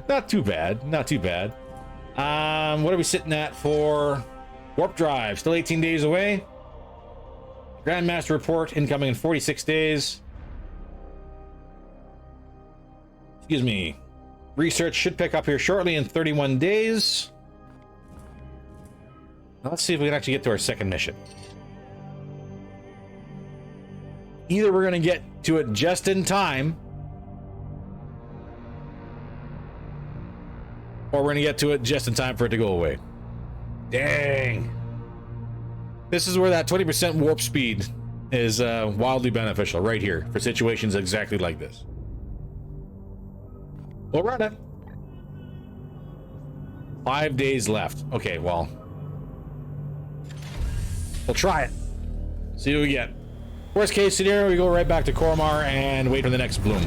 Not too bad. Not too bad. What are we sitting at for warp drive? Still 18 days away. Grandmaster report incoming in 46 days. Excuse me. Research should pick up here shortly in 31 days. Now let's see if we can actually get to our second mission. Either we're going to get to it just in time, or we're going to get to it just in time for it to go away. Dang. This is where that 20% warp speed is wildly beneficial, right here, for situations exactly like this. We'll run it. 5 days left. Okay, well, we'll try it. See what we get. Worst case scenario, we go right back to Kormar and wait for the next bloom.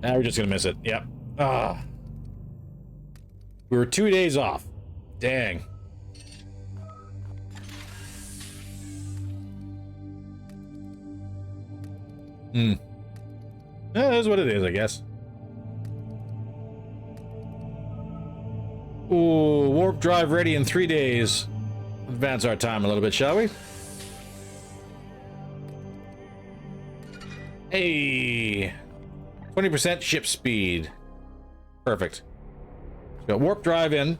Now we're just gonna miss it. Yep. Ah. We were 2 days off. Dang. Yeah, that's what it is, I guess. Ooh, warp drive ready in 3 days. Advance our time a little bit, shall we? Hey, 20% ship speed. Perfect. Got warp drive in.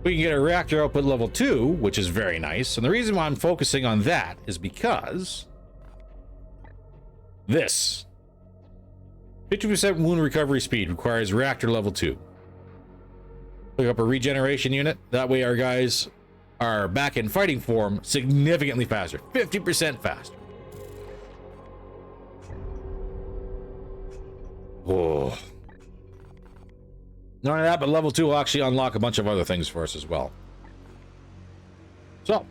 We can get a reactor output level 2, which is very nice. And the reason why I'm focusing on that is because this 50% wound recovery speed requires reactor level 2. Pick up a regeneration unit. That way our guys are back in fighting form significantly faster. 50% faster. Oh. Not only that, but level 2 will actually unlock a bunch of other things for us as well. So,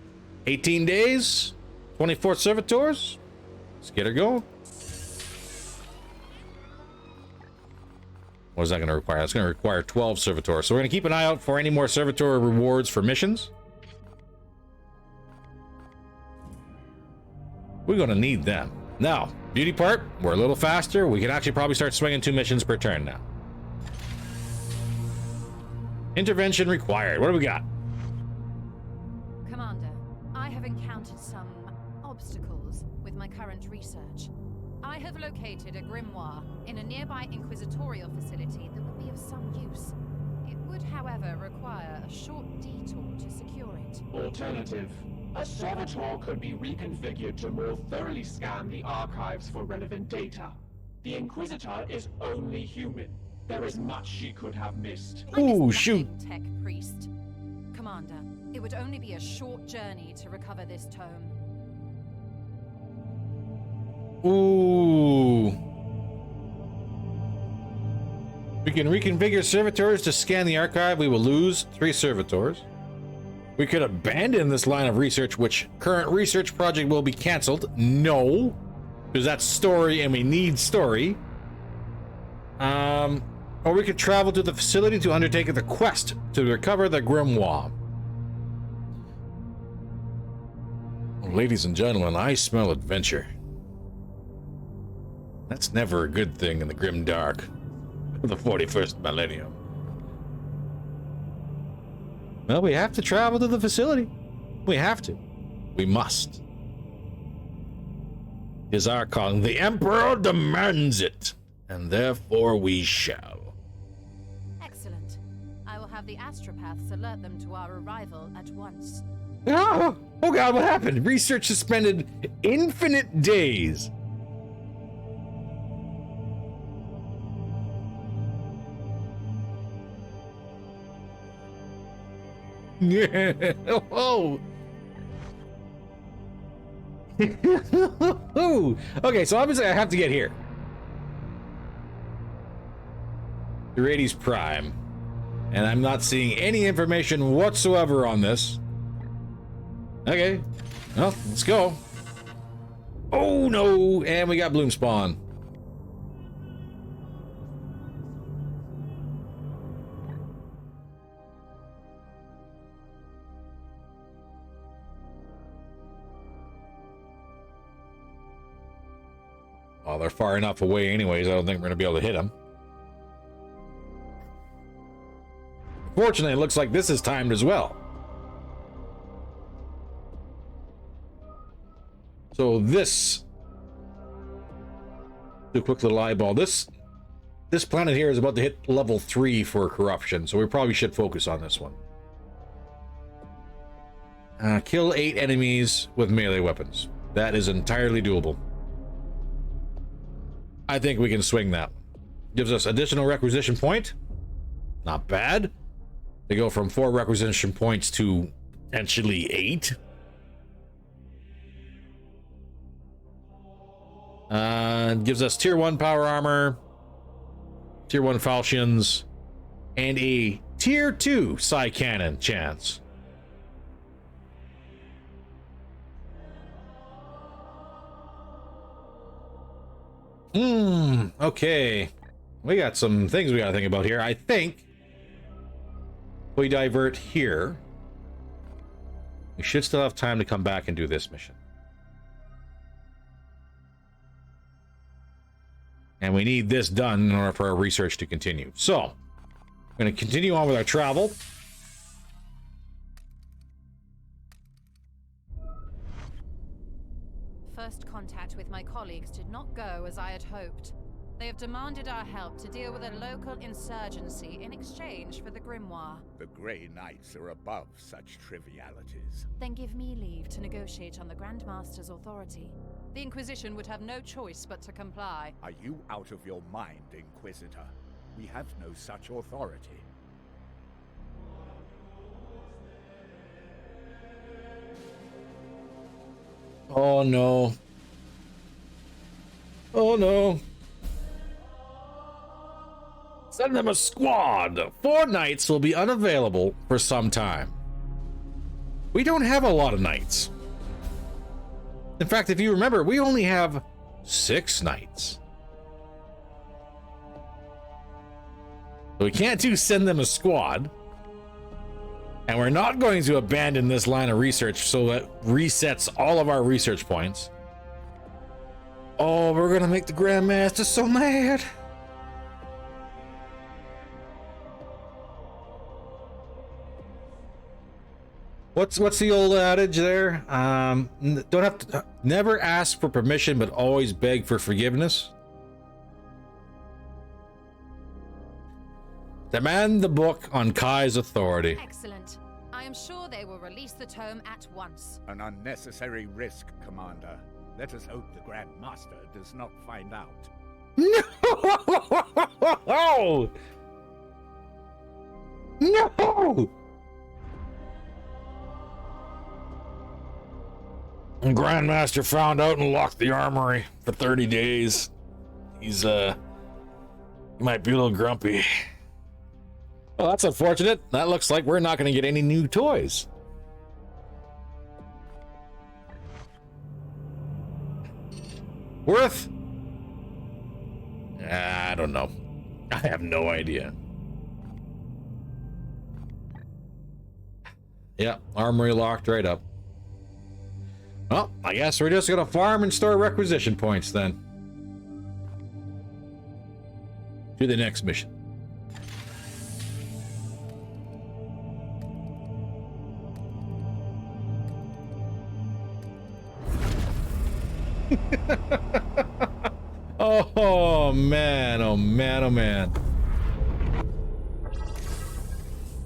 18 days, 24 servitors. Let's get her going. What is that going to require? That's going to require 12 servitors. So we're going to keep an eye out for any more servitor rewards for missions. We're going to need them. Now, beauty part, we're a little faster. We can actually probably start swinging 2 missions per turn now. Intervention required. What do we got? Commander, I have encountered some obstacles with my current research. I have located a grimoire in a nearby inquisitorial facility that would be of some use. It would, however, require a short detour to secure it. Alternative. A servitor could be reconfigured to more thoroughly scan the archives for relevant data. The Inquisitor is only human. There is much she could have missed. Ooh, shoot. Tech priest. Commander, it would only be a short journey to recover this tome. Ooh. We can reconfigure servitors to scan the archive. We will lose 3 servitors. We could abandon this line of research, which current research project will be canceled. No, because that's story and we need story. Or we could travel to the facility to undertake the quest to recover the grimoire. Ladies and gentlemen, I smell adventure. That's never a good thing in the grim dark of the 41st millennium. Well, we have to travel to the facility. We have to. We must. It is our calling. The Emperor demands it, and therefore we shall. Excellent. I will have the astropaths alert them to our arrival at once. Oh God, what happened? Research suspended infinite days. Oh. Okay, so obviously I have to get here. The Radies Prime. And I'm not seeing any information whatsoever on this. Okay. Well, let's go. Oh no! And we got Bloom Spawn. Well, they're far enough away anyways. I don't think we're going to be able to hit them. Fortunately, it looks like this is timed as well. So this... Do a quick little eyeball. This planet here is about to hit level 3 for corruption, so we probably should focus on this one. Kill 8 enemies with melee weapons. That is entirely doable. I think we can swing that. Gives us additional requisition point. Not bad. They go from 4 requisition points to potentially 8. Gives us tier 1 power armor, tier 1 falchions, and a tier 2 psi cannon chance. Okay. We got some things we gotta think about here. I think we divert here. We should still have time to come back and do this mission. And we need this done in order for our research to continue. So, we're going to continue on with our travel. First contact with my colleagues did not go as I had hoped. They have demanded our help to deal with a local insurgency in exchange for the grimoire. The Grey Knights are above such trivialities. Then give me leave to negotiate on the Grand Master's authority. The Inquisition would have no choice but to comply. Are you out of your mind, Inquisitor? We have no such authority. Oh no. Oh no. Send them a squad. 4 knights will be unavailable for some time. We don't have a lot of knights. In fact, if you remember, we only have 6 knights. So we can't send them a squad. And we're not going to abandon this line of research so that resets all of our research points. Oh, we're gonna make the Grandmaster so mad. What's the old adage there? Don't have to, never ask for permission, but always beg for forgiveness. Demand the book on Kai's authority. Excellent. I am sure they will release the tome at once. An unnecessary risk, Commander. Let us hope the Grand Master does not find out. No! No! And Grandmaster found out and locked the armory for 30 days. He might be a little grumpy. Well, that's unfortunate. That looks like we're not going to get any new toys. Worth? I don't know. I have no idea. Yeah, armory locked right up. Well, I guess we're just gonna farm and store requisition points then. To the next mission. Oh man, oh man, oh man.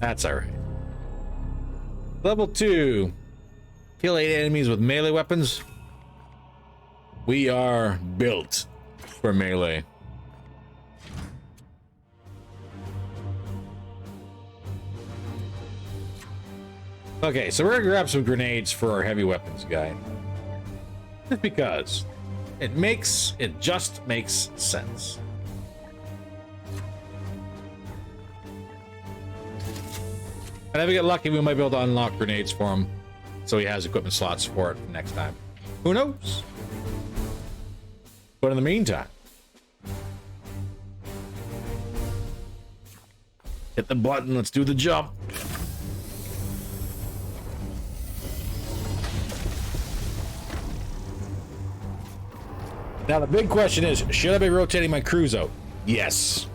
That's alright. Level 2. Kill 8 enemies with melee weapons. We are built for melee. Okay, so we're gonna grab some grenades for our heavy weapons guy. Just because it just makes sense. And if we get lucky, we might be able to unlock grenades for him, so he has equipment slots for it next time. Who knows? But in the meantime, hit the button. Let's do the jump. Now the big question is, should I be rotating my crews out? Yes.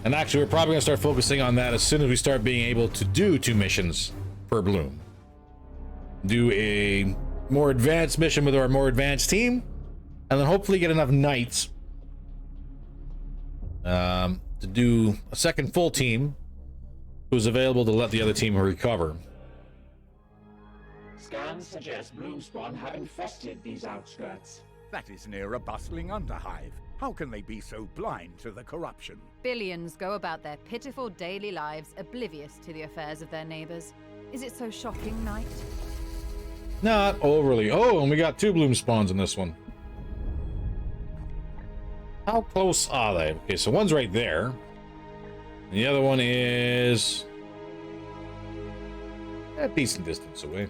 And actually, we're probably gonna start focusing on that as soon as we start being able to do 2 missions per bloom. Do a more advanced mission with our more advanced team, and then hopefully get enough knights to do a second full team who's available to let the other team recover. Scans suggest Bloomspawn have infested these outskirts. That is near a bustling underhive. How can they be so blind to the corruption? Billions go about their pitiful daily lives oblivious to the affairs of their neighbors. Is it so shocking, Knight? Not overly. Oh, and we got 2 bloom spawns in this one. How close are they? Okay, so one's right there. And the other one is a decent distance away.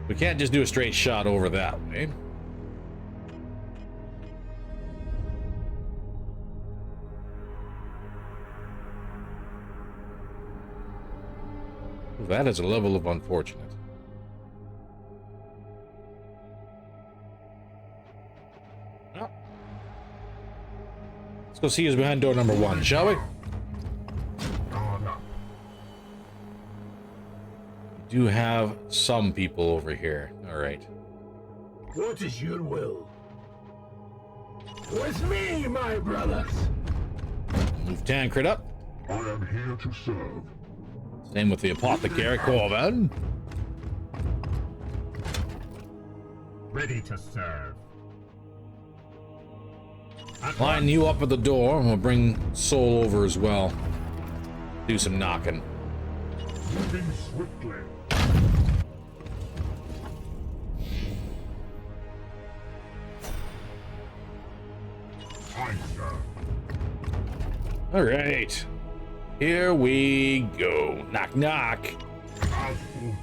We can't just do a straight shot over that way. That is a level of unfortunate. Oh. Let's go see who's behind door number 1, shall we? We do have some people over here. All right. What is your will? With me, my brothers! Move Tancred up. I am here to serve. Same with the apothecary, Corvin. Ready to serve. Line you up at the door, and we'll bring Soul over as well. Do some knocking. Moving swiftly. I serve. All right. Here we go. Knock, knock. As ordered.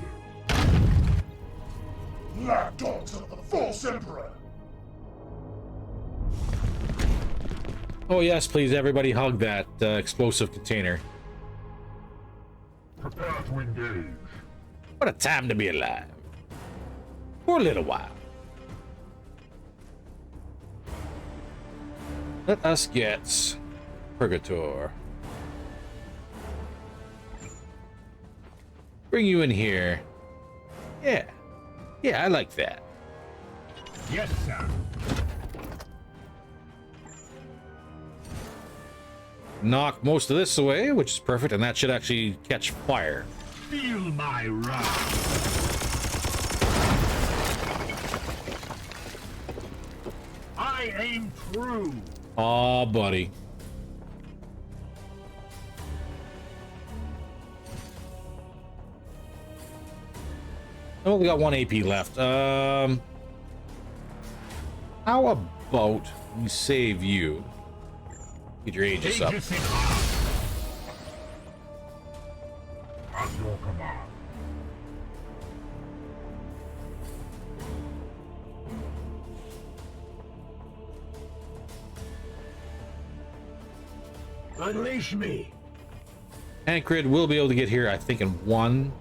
Lapdogs of the false emperor. Oh, yes, please, everybody hug that explosive container. Prepare to engage. What a time to be alive. For a little while. Let us get Purgator. Bring you in here. Yeah. Yeah, I like that. Yes, sir. Knock most of this away, which is perfect, and that should actually catch fire. Feel my wrath. I aim true. Aw, buddy. I only got 1 AP left. How about we save you? Get your Aegis up. Aegis in arm. At your command. Unleash me. Tancred will be able to get here, I think, in 1.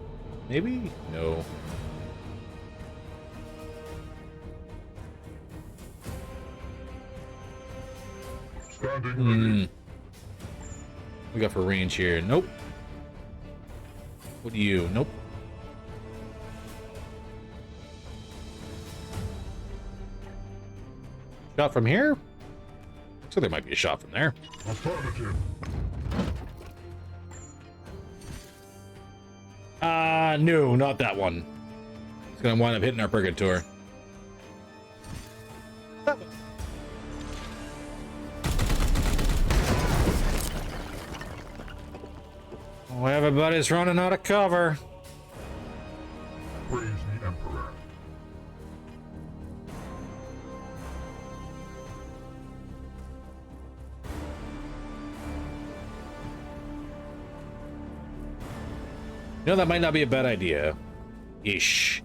Maybe? No. Standing ready. We got for range here. Nope. What do you? Nope. Shot from here? So there might be a shot from there. Affirmative. No, not that one. It's gonna wind up hitting our Purgator. Oh, everybody's running out of cover. Praise the Emperor. You know, that might not be a bad idea. Ish.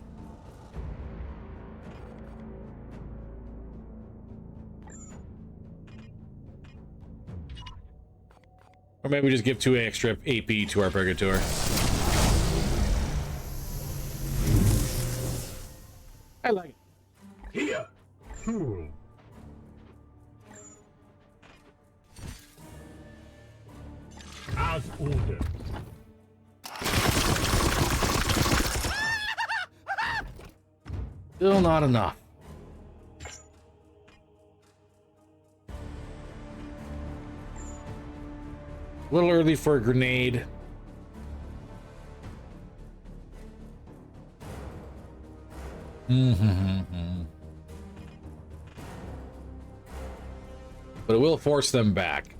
Or maybe we just give 2 extra AP to our Purgator. I like it. Here. Fool. As ordered. Still not enough. A little early for a grenade. But it will force them back.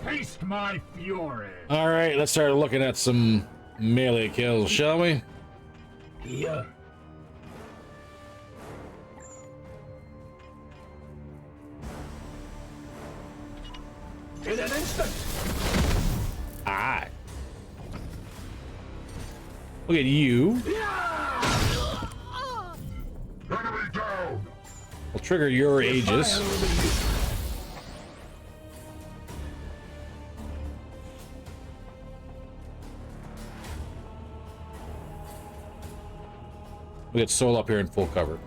Taste my fury. All right, let's start looking at some melee kills, shall we? Here. In an instant. Aye. Look at you. Enemy down. We'll trigger your Aegis. We get Soul up here in full cover.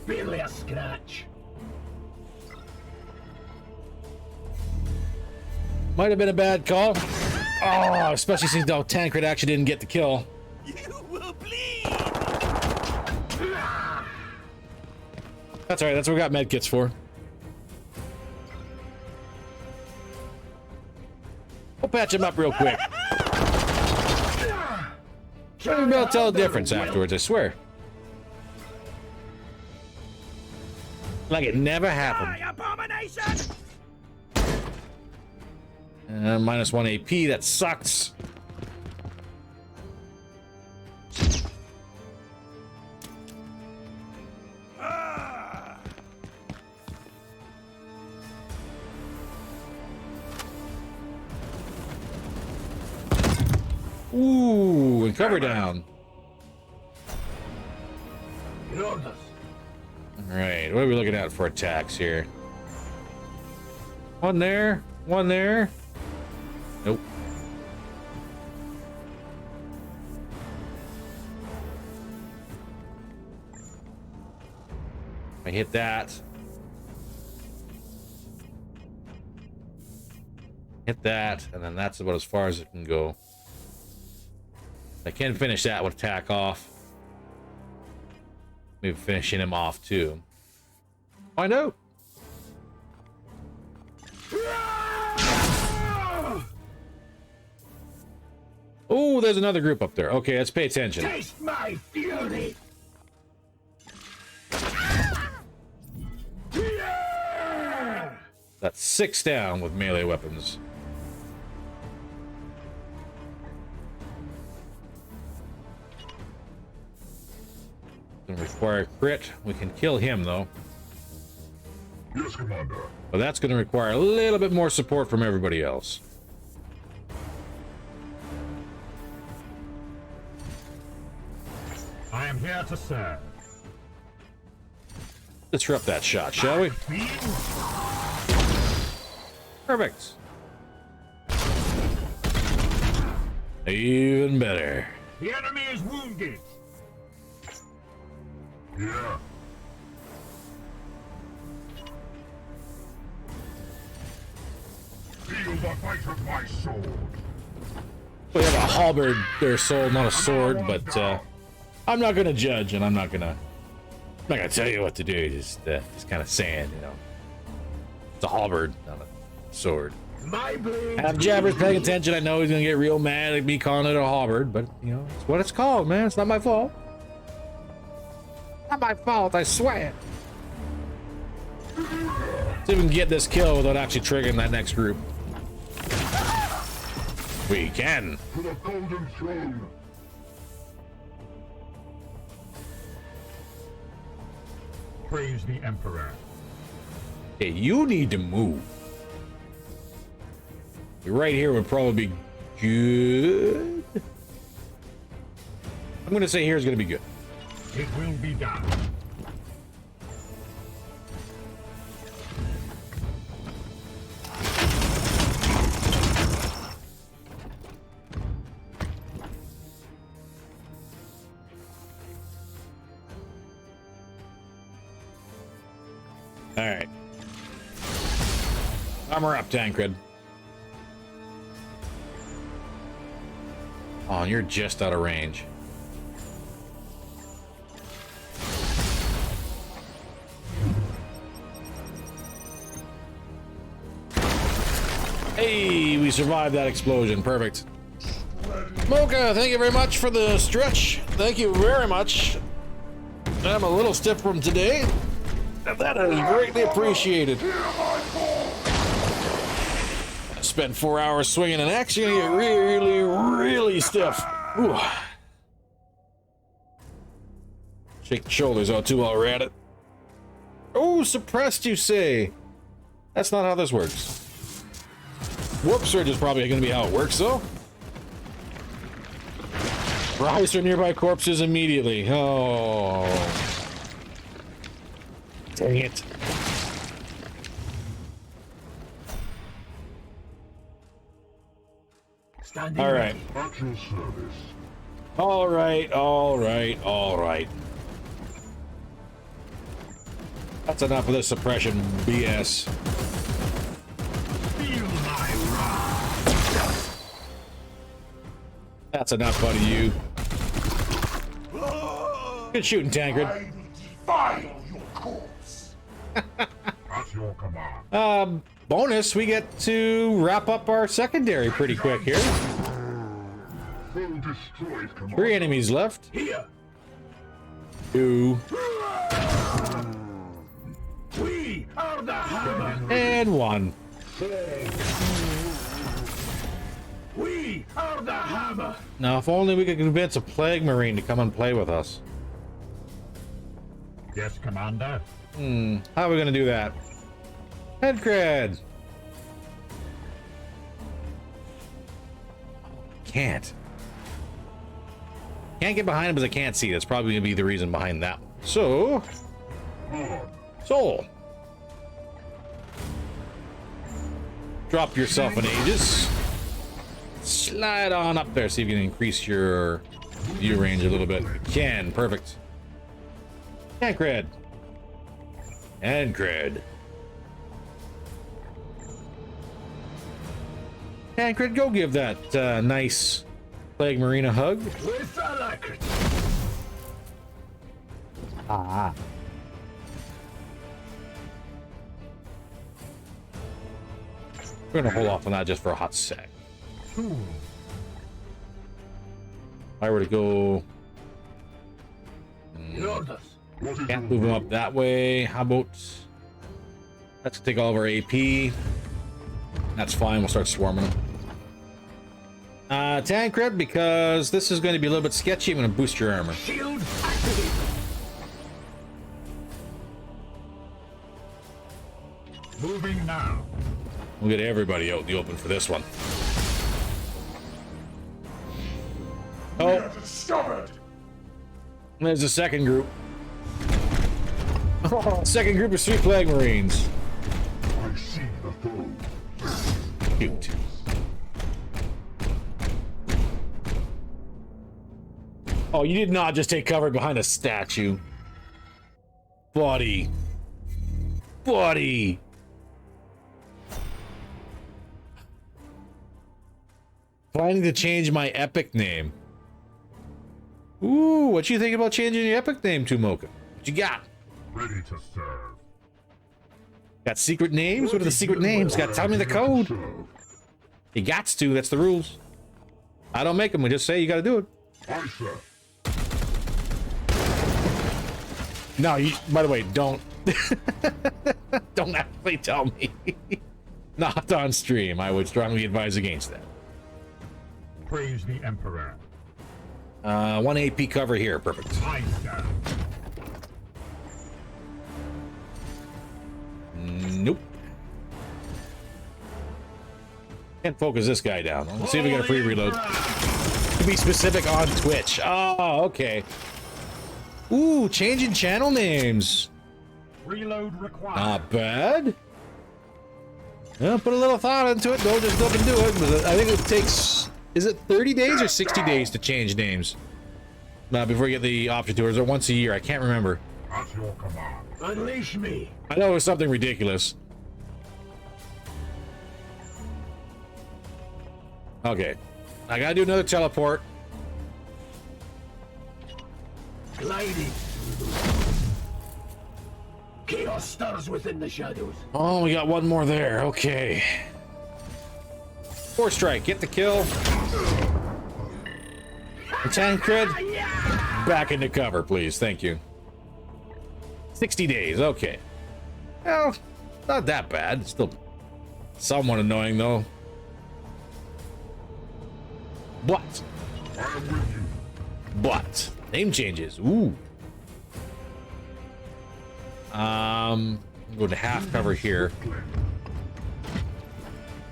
Barely a scratch. Might have been a bad call. Oh, especially since the Tancred actually didn't get the kill. You will bleed. That's all right. That's what we got med kits for. We'll patch him up real quick. Maybe we'll tell the difference afterwards, I swear. Like it never happened. Abomination! Minus 1 AP, that sucks. Ooh, and cover down. Orders. All right, what are we looking at for attacks here? One there, one there. Nope. I hit that. Hit that, and then that's about as far as it can go. I can finish that with attack off. Maybe finishing him off too. I know. Oh, there's another group up there. Okay, let's pay attention. Taste my fury. That's 6 down with melee weapons. Gonna require crit. We can kill him though. Yes, Commander. But that's gonna require a little bit more support from everybody else. I am here to serve. Disrupt that shot, shall we? Perfect. Even better. The enemy is wounded. Yeah. Feel the bite of my sword. We have a halberd, their sword, not a sword, but I'm not gonna judge, and I'm not gonna tell you what to do. Just kind of saying, you know, it's a halberd, not a sword. My blade. Have Jabber's paying attention. I know he's gonna get real mad at me calling it a halberd, but you know, it's what it's called, man. It's not my fault. Not my fault, I swear. See if we can get this kill without actually triggering that next group. We can. To the golden throne. Praise the Emperor. Hey, you need to move. Right here would probably be good. I'm gonna say here is gonna be good. It will be done. All right. Armor up, Tancred. Oh, and you're just out of range. Hey, we survived that explosion. Perfect. Mocha, thank you very much for the stretch. Thank you very much. I'm a little stiff from today. That is greatly appreciated. I spent 4 hours swinging an axe. You're gonna get really, really stiff. Ooh. Shake the shoulders out too while we're at it. Oh, suppressed, you say? That's not how this works. Warp surge is probably going to be how it works, though. Rise for nearby corpses immediately. Oh. Dang it. Standing All right. At your service. All right, all right, all right. That's enough of this suppression BS. Feel my wrath. That's enough out of you. Good shooting, Tancred. I will defile your corpse. At your command. Bonus, we get to wrap up our secondary pretty quick here. Full destroyed, Commander. 3 enemies left. Here. 2 We are the hammer. and 1. We are the hammer. Now, if only we could convince a Plague Marine to come and play with us. Yes, Commander. How are we gonna do that? Head cred. Can't get behind him because I can't see. That's probably gonna be the reason behind that one. So, Soul. Drop yourself an Aegis. Slide on up there. See if you can increase your view range a little bit. You can. Perfect. And cred. And cred. Tancred, go give that nice Plague Marine a hug. With alacrity. Ah. We're gonna hold off on that just for a hot sec. If I were to go... Your orders. What is Can't your move them up that way. How about... Let's take all of our AP. That's fine, we'll start swarming them. Tancred, because this is going to be a little bit sketchy, I'm going to boost your armor. Shield activate. moving now? We'll get everybody out in the open for this one. Oh, Discovered. there's a second group. Second group of 3 Plague Marines. I see the foe. Cute. Oh, you did not just take cover behind a statue. Buddy. Buddy. Planning to change my epic name. Ooh, what you think about changing your epic name to, Mocha? What you got? Ready to serve. Got secret names? What are the secret names? Got to tell me the code. You gots to, that's the rules. I don't make them, we just say you gotta do it. Aye, sir. No, you, by the way, don't don't actually tell me. Not on stream. I would strongly advise against that. Praise the Emperor. 1 AP cover here, perfect. I stand. Nope. Can't focus this guy down. Let's see if we get a free reload. be specific on Twitch. Oh, okay. Ooh, changing channel names. Reload required. Not bad. Yeah, put a little thought into it. Don't just up and do it. But I think it takes, is it 30 days or 60 days to change names? Before you get the option to it. Is it once a year? I can't remember. At your command. Unleash me. I know it was something ridiculous. Okay. I gotta do another teleport. Gliding. Chaos stirs within the shadows. Oh, we got one more there. Okay. Four strike. Get the kill. The 10 crit. Back into cover, please. Thank you. 60 days. Okay. Well, not that bad. Still somewhat annoying, though. But name changes. Ooh. Go to half cover here.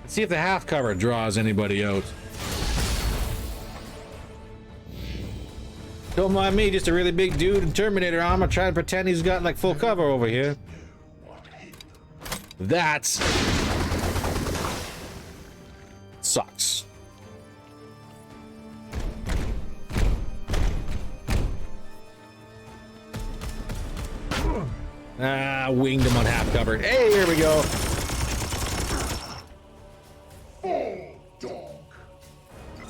Let's see if the half cover draws anybody out. Don't mind me, just a really big dude in Terminator armor trying to pretend he's got like full cover over here. That's sucks. Ah, winged him on half cover. Hey, here we go.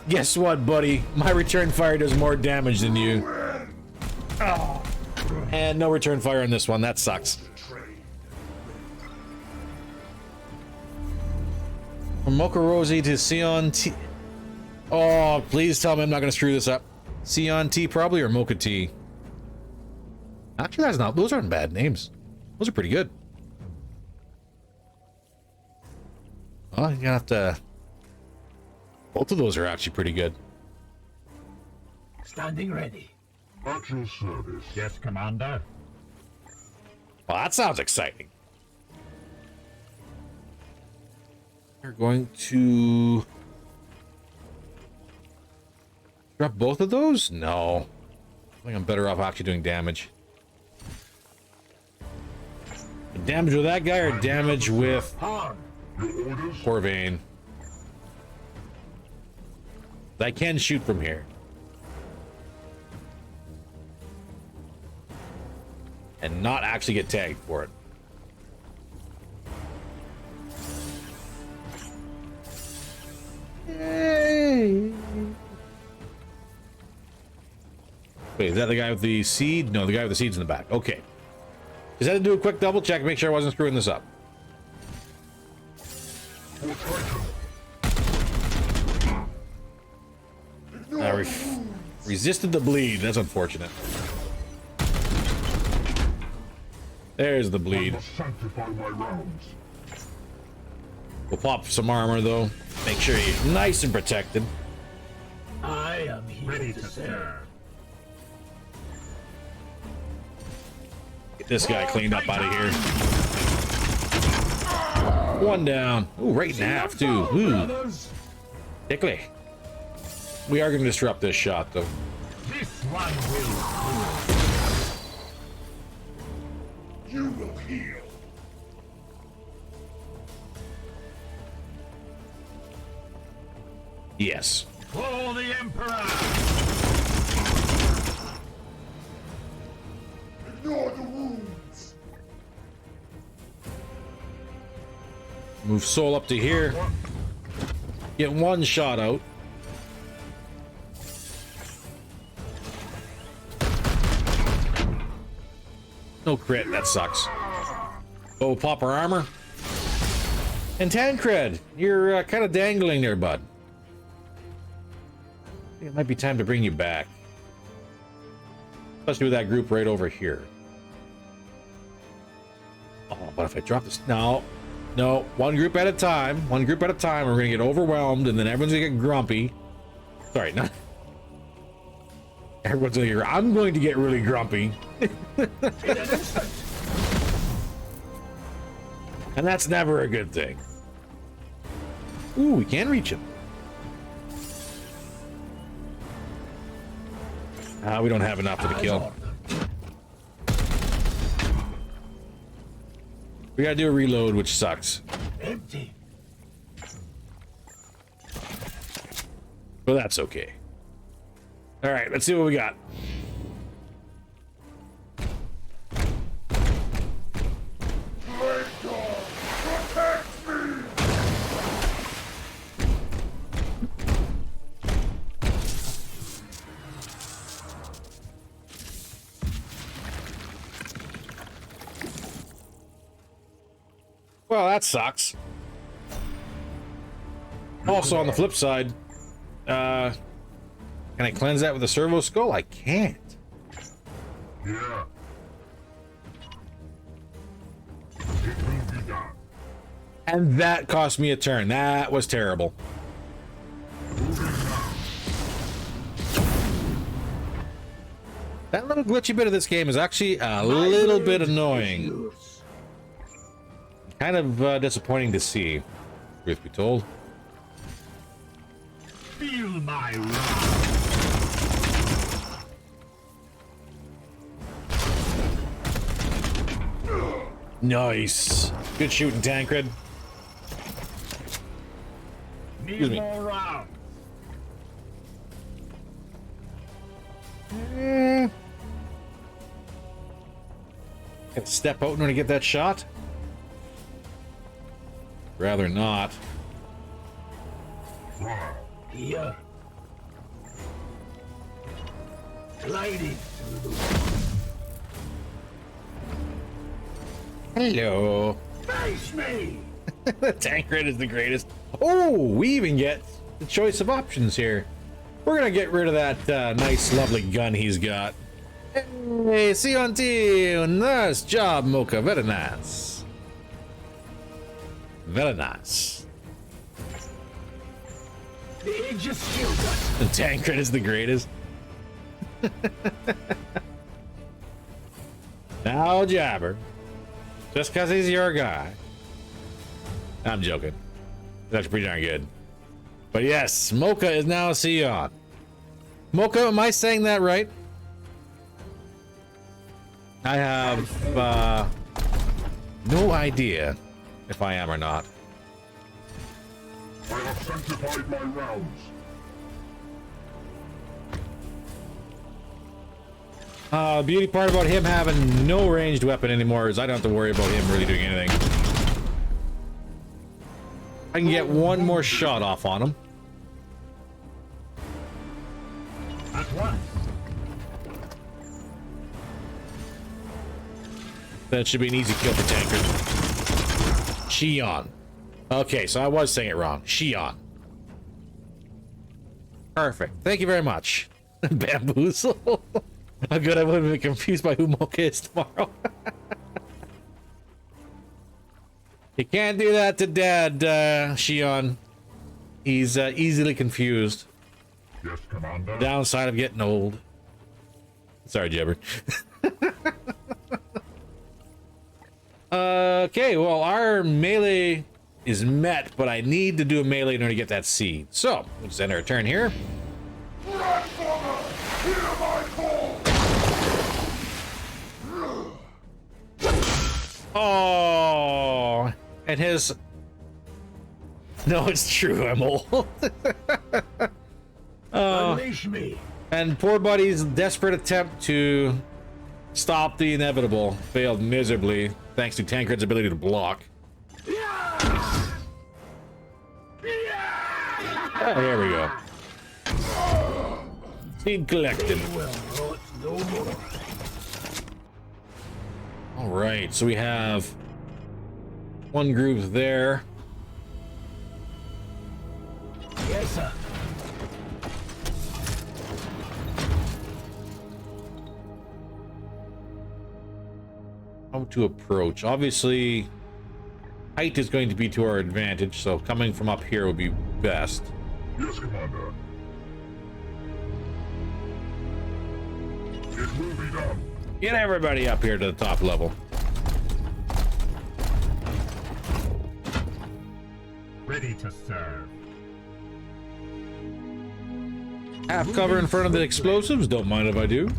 Guess what, buddy? My return fire does more damage than you. Oh. And no return fire on this one. That sucks. From Mocha Rosie to Sion T. Oh, please tell me I'm not going to screw this up. Sion T probably, or Mocha T. Actually, that's not. Those aren't bad names. Those are pretty good. Oh, you're gonna have to. Both of those are actually pretty good. Standing ready. At your service. Yes, Commander. Well, that sounds exciting. We're going to drop both of those? No. I think I'm better off actually doing damage. Damage with that guy or damage with Corvain? I can shoot from here. And not actually get tagged for it. Yay. Wait, is that the guy with the seed? No, the guy with the seed's in the back. Okay. Just had to do a quick double check, make sure I wasn't screwing this up. Resisted the bleed. That's unfortunate. There's the bleed. We'll pop some armor, though. Make sure you're nice and protected. I am here ready to serve. Get this guy cleaned up out of here. One down. Ooh, right in half, too. Ooh. Tickly. We are going to disrupt this shot, though. This one will. You will heal. Yes. For the Emperor. Ignore the wounds. Move Soul up to here. Get one shot out. No crit, that sucks. Oh, pop our armor. And 10 cred. You're kind of dangling there, bud. I think it might be time to bring you back. Especially with that group right over here. Oh, but if I drop this... No. No. One group at a time. One group at a time. We're going to get overwhelmed, and then everyone's going to get grumpy. Sorry, not... Everyone's going to get... I'm going to get really grumpy. And that's never a good thing. Ooh, we can reach him. We don't have enough for the kill. We gotta do a reload, which sucks. Empty. But that's okay. All right, let's see what we got. Protect me! Well, that sucks. Also, on the flip side, can I cleanse that with a servo skull? I can't. Yeah. It will be done. And that cost me a turn. That was terrible. That little glitchy bit of this game is actually a little bit annoying. Kind of disappointing to see, truth be told. Feel my wrath. Nice. Good shooting, Tancred. Excuse Need me. more rounds. Gotta step out in order to get that shot? Rather not. Here. Gliding through the Hello. face me. Tancred is the greatest. Oh, we even get the choice of options here. We're gonna get rid of that nice, lovely gun he's got. Hey, see you on team. Nice job, Mocha. Very nice. Very nice. The Aegis shield gun. The Tancred is the greatest. Now, Jabber. Just because he's your guy. I'm joking. That's pretty darn good. But yes, Mocha is now Sion. Mocha, am I saying that right? I have no idea if I am or not. I have sanctified my rounds. Beauty part about him having no ranged weapon anymore is I don't have to worry about him really doing anything. I can get one more shot off on him. At once. That should be an easy kill for Tancred. Xion. Okay, so I was saying it wrong. Xion. Perfect. Thank you very much. Bamboozle. How good I would have been confused by who Mocha is tomorrow. You can't do that to Dad, Xion. He's easily confused. Yes, Commander. Downside of getting old. Sorry, Jabber. Okay, well, our melee is met, but I need to do a melee in order to get that seed. So, we'll just end our turn here. Grandfather, hear my call! Oh, and his... No, it's true, I'm old. Unleash me. And poor buddy's desperate attempt to stop the inevitable failed miserably, thanks to Tancred's ability to block. Ah, there we go. Seed collected. Well, rot no more. All right, so we have one group there. Yes, sir. How to approach? Obviously, height is going to be to our advantage, so coming from up here would be best. Yes, Commander. It will be done. Get everybody up here to the top level. Ready to serve. Half cover in front of the explosives. Don't mind if I do.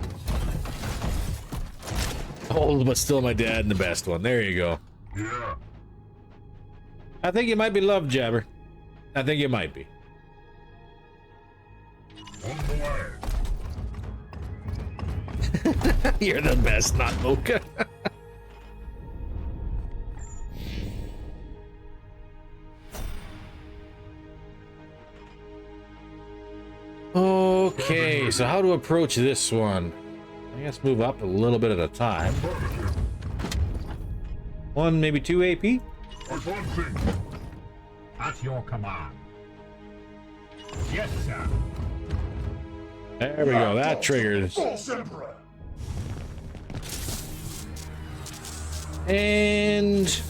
Old, but still my dad and the best one. There you go. Yeah. I think you might be loved, Jabber. I think you might be. On the way. You're the best, not Mocha. Okay, so how to approach this one? I guess move up a little bit at a time. One, maybe 2 AP? Advancing. At your command. Yes, sir. There we go, that triggers. False Emperor. And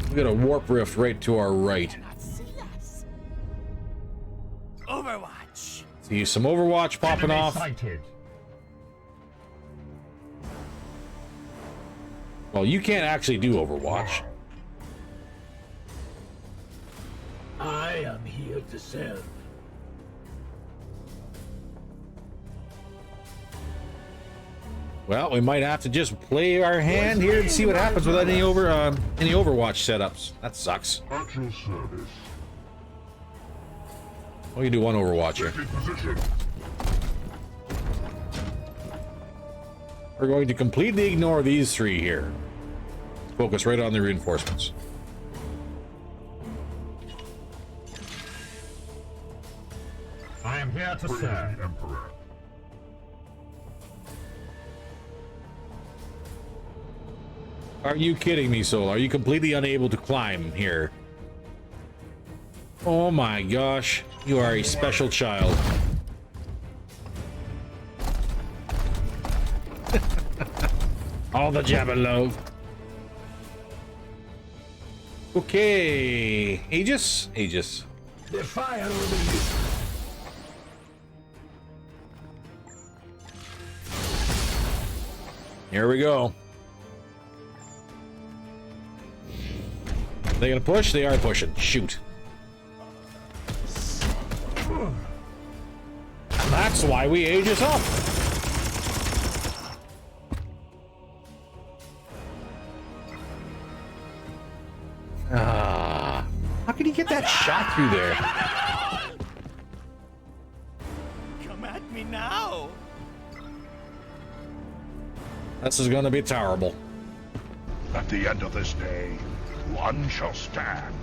we got a warp rift right to our right. Overwatch. See some Overwatch popping Enemy off. sighted. Well, you can't actually do Overwatch. I am here to serve. Well, we might have to just play our hand here and see what happens with any Overwatch setups. That sucks. At your service. We can do one Overwatch here. Taking position. We're going to completely ignore these 3 here. Focus right on the reinforcements. I am here to Praise serve. the Emperor. Are you kidding me, Soul? Are you completely unable to climb here? Oh my gosh. You are a special child. All the jabber love. Okay. Aegis? Aegis. The fire over you. Here we go. They gonna push? They are pushing. Shoot. That's why we Aegis up. How can he get that shot through there? Come at me now. This is gonna be terrible. At the end of this day, one shall stand,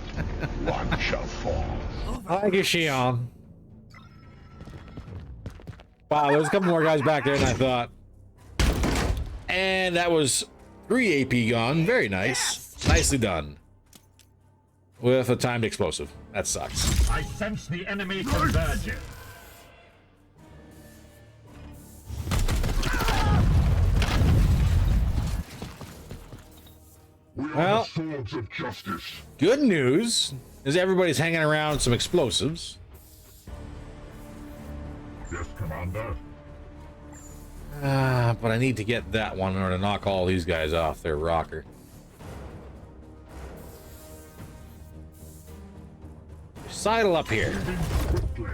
one shall fall. Thank you, Shion. Wow, there's a couple more guys back there than I thought. And that was 3 AP gone. Very nice. Nicely done. With a timed explosive. That sucks. I sense the enemy converging. We are Well- the swords of justice. Good news is everybody's hanging around some explosives. Yes, Commander. But I need to get that one in order to knock all these guys off their rocker. Sidle up here. Quickly.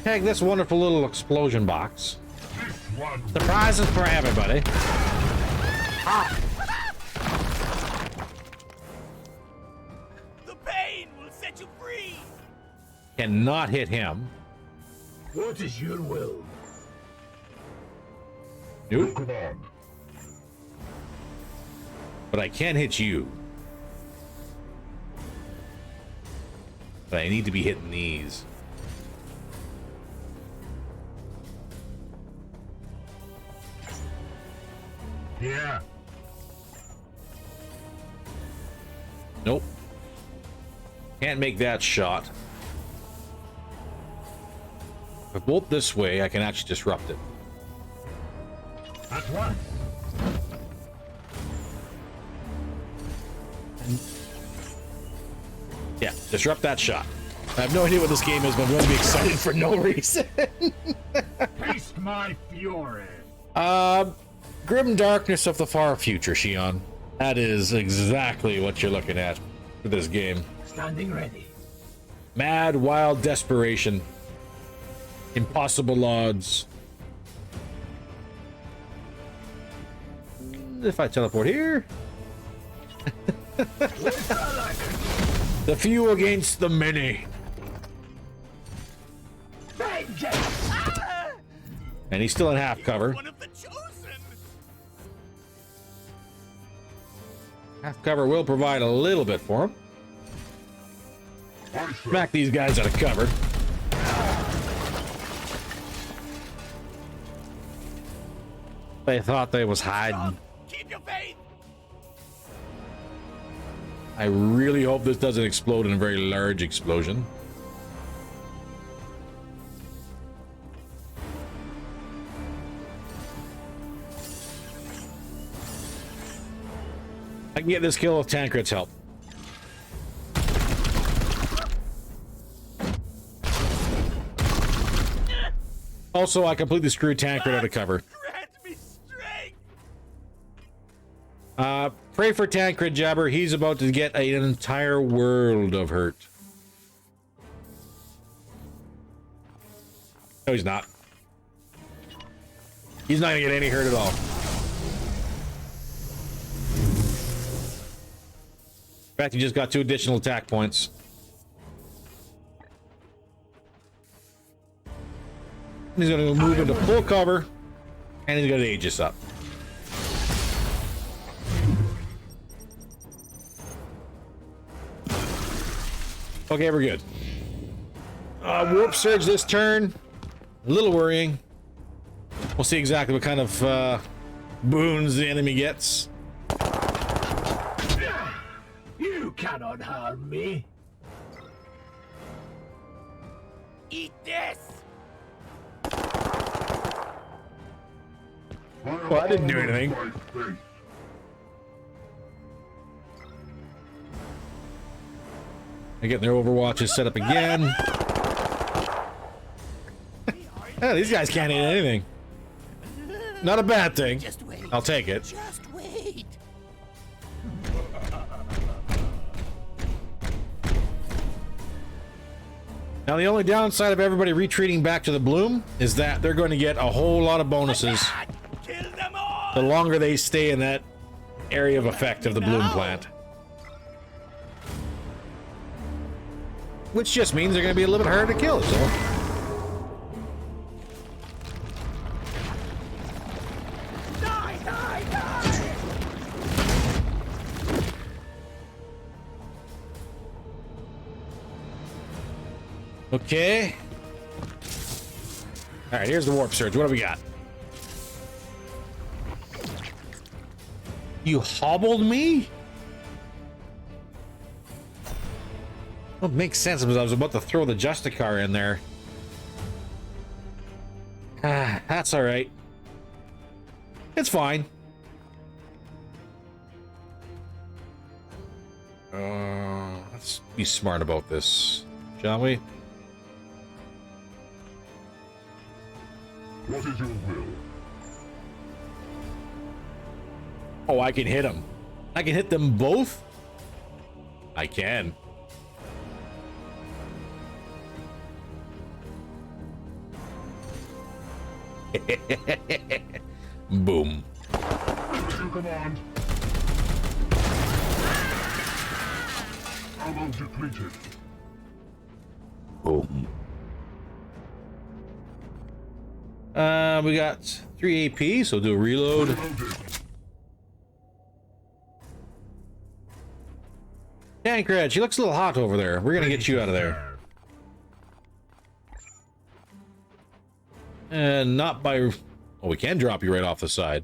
Take this wonderful little explosion box. This one. Surprises for everybody. The pain will set you free. Cannot hit him. What is your will? Nope. Come on. But I can hit you. But I need to be hitting these. Here. Nope. Can't make that shot. If I bolt this way, I can actually disrupt it. At once. Yeah, disrupt that shot. I have no idea what this game is, but I'm going to be excited for no reason. Taste my fury. Grim darkness of the far future, Shion. That is exactly what you're looking at for this game. Standing ready. Mad, wild desperation. Impossible odds. If I teleport here. The few against the many. And he's still in half cover. One of the chosen. Half cover will provide a little bit for him. Smack these guys out of cover. They thought they was hiding. Keep your faith. I really hope this doesn't explode in a very large explosion. I can get this kill with Tancred's help. Also, I completely screwed Tancred out of cover. Grant me strength. Pray for Tancred, Jabber. He's about to get an entire world of hurt. No, he's not. He's not gonna get any hurt at all. In fact, he just got 2 additional attack points. He's gonna move into full cover, and he's gonna Aegis up. Okay, we're good. Warp Surge this turn. A little worrying. We'll see exactly what kind of boons the enemy gets. You cannot harm me. Eat this. Well, I didn't do anything. They're getting their Overwatches set up again. Yeah, these guys can't eat anything. Not a bad thing. Just wait. I'll take it. Just wait. Now, the only downside of everybody retreating back to the Bloom is that they're going to get a whole lot of bonuses Kill them all. the longer they stay in that area of effect of the Bloom plant. Which just means they're going to be a little bit harder to kill, so. Die, die, die. Okay. All right, here's the Warp Surge. What do we got? You hobbled me? Well, it makes sense because I was about to throw the Justicar in there. That's all right. It's fine. Let's be smart about this, shall we? What is your will? Oh, I can hit them. I can hit them both? I can. Boom. As you command. Ammo depleted. Boom. We got 3 AP, so do a reload. Reloaded. Tancred, she looks a little hot over there. We're gonna get you out of there. And not by... Oh, we can drop you right off the side.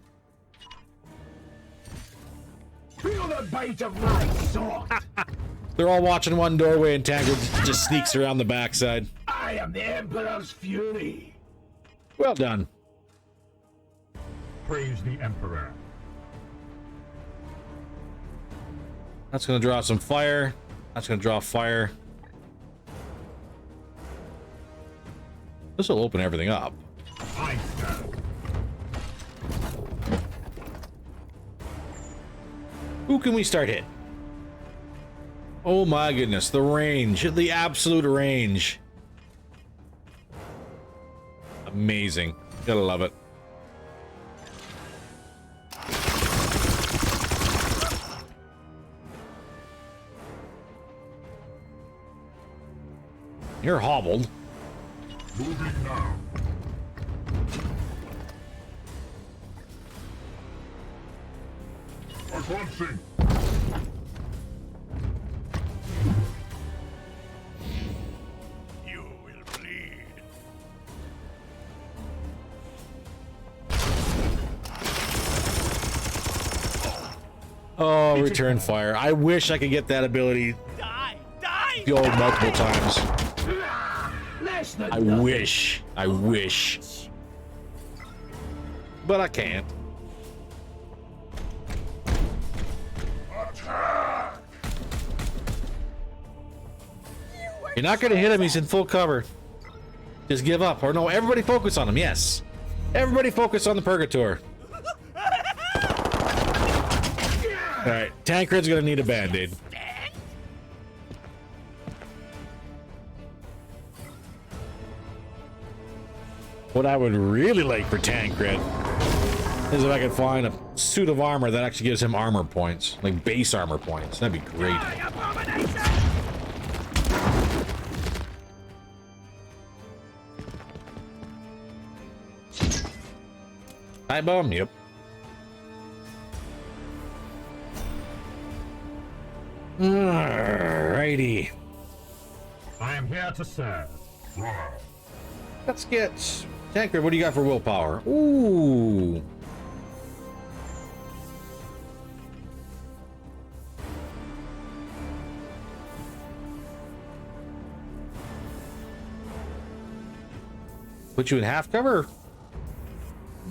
Feel the bite of my sword. They're all watching one doorway and Tancred just sneaks around the backside. I am the Emperor's fury. Well done. Praise the Emperor. That's gonna draw some fire. That's gonna draw fire. This will open everything up. I stand. Who can we start hitting? Oh my goodness, the range, the absolute range. Amazing. Gotta love it. You're hobbled. Moving now. Advancing. You will bleed. Oh, return fire. I wish I could get that ability Die! Die! go multiple times. Less than I nothing. wish. I wish. But I can't. Attack! You're not gonna hit him, he's in full cover. Just give up. Or no, everybody focus on him, yes. Everybody focus on the Purgator. Alright, Tancred's gonna need a band-aid. What I would really like for Tancred is if I could find a suit of armor that actually gives him armor points. Like base armor points. That'd be great. Die, abomination! Tie bomb? Yep. Alrighty. I am here to serve. Wow. Let's get Tancred. What do you got for willpower? Ooh. Put you in half cover?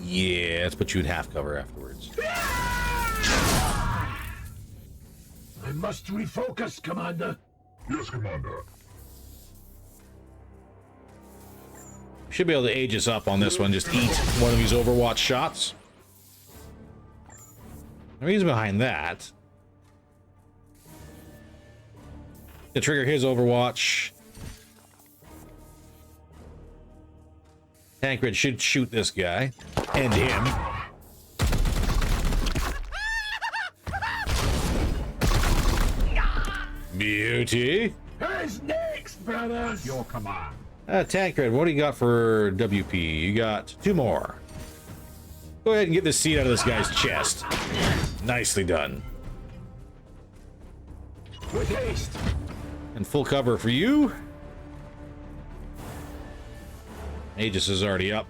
Yeah, let's put you in half cover afterwards. I must refocus, Commander. Yes, Commander. Should be able to age us up on this one. Just eat one of these Overwatch shots. The reason behind that to trigger his Overwatch. Tancred should shoot this guy and him. Beauty. Who's next, brothers? Your command. Tancred, what do you got for WP? You got 2 more. Go ahead and get this seed out of this guy's chest. Nicely done. With haste. And full cover for you. Aegis is already up.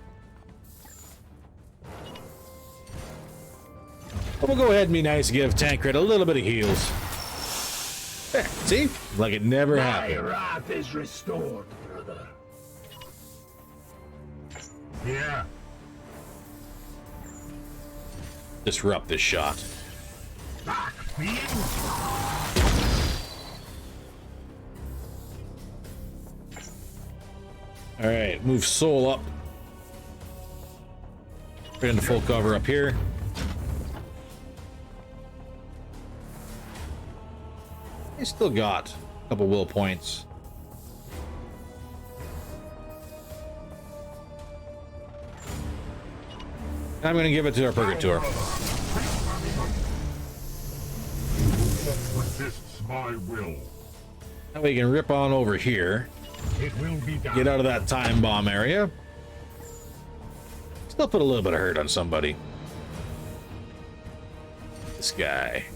But we'll go ahead and be nice and give Tancred a little bit of heals. There, see? Like it never My happened. wrath is restored, brother. Yeah. Disrupt this shot. Back, fiend. Alright, move Soul up. Right into full cover up here. He's still got a couple will points. I'm gonna give it to our Purgator. Resists my will. That way you can rip on over here. It will be done. Get out of that time bomb area. Still put a little bit of hurt on somebody. This guy.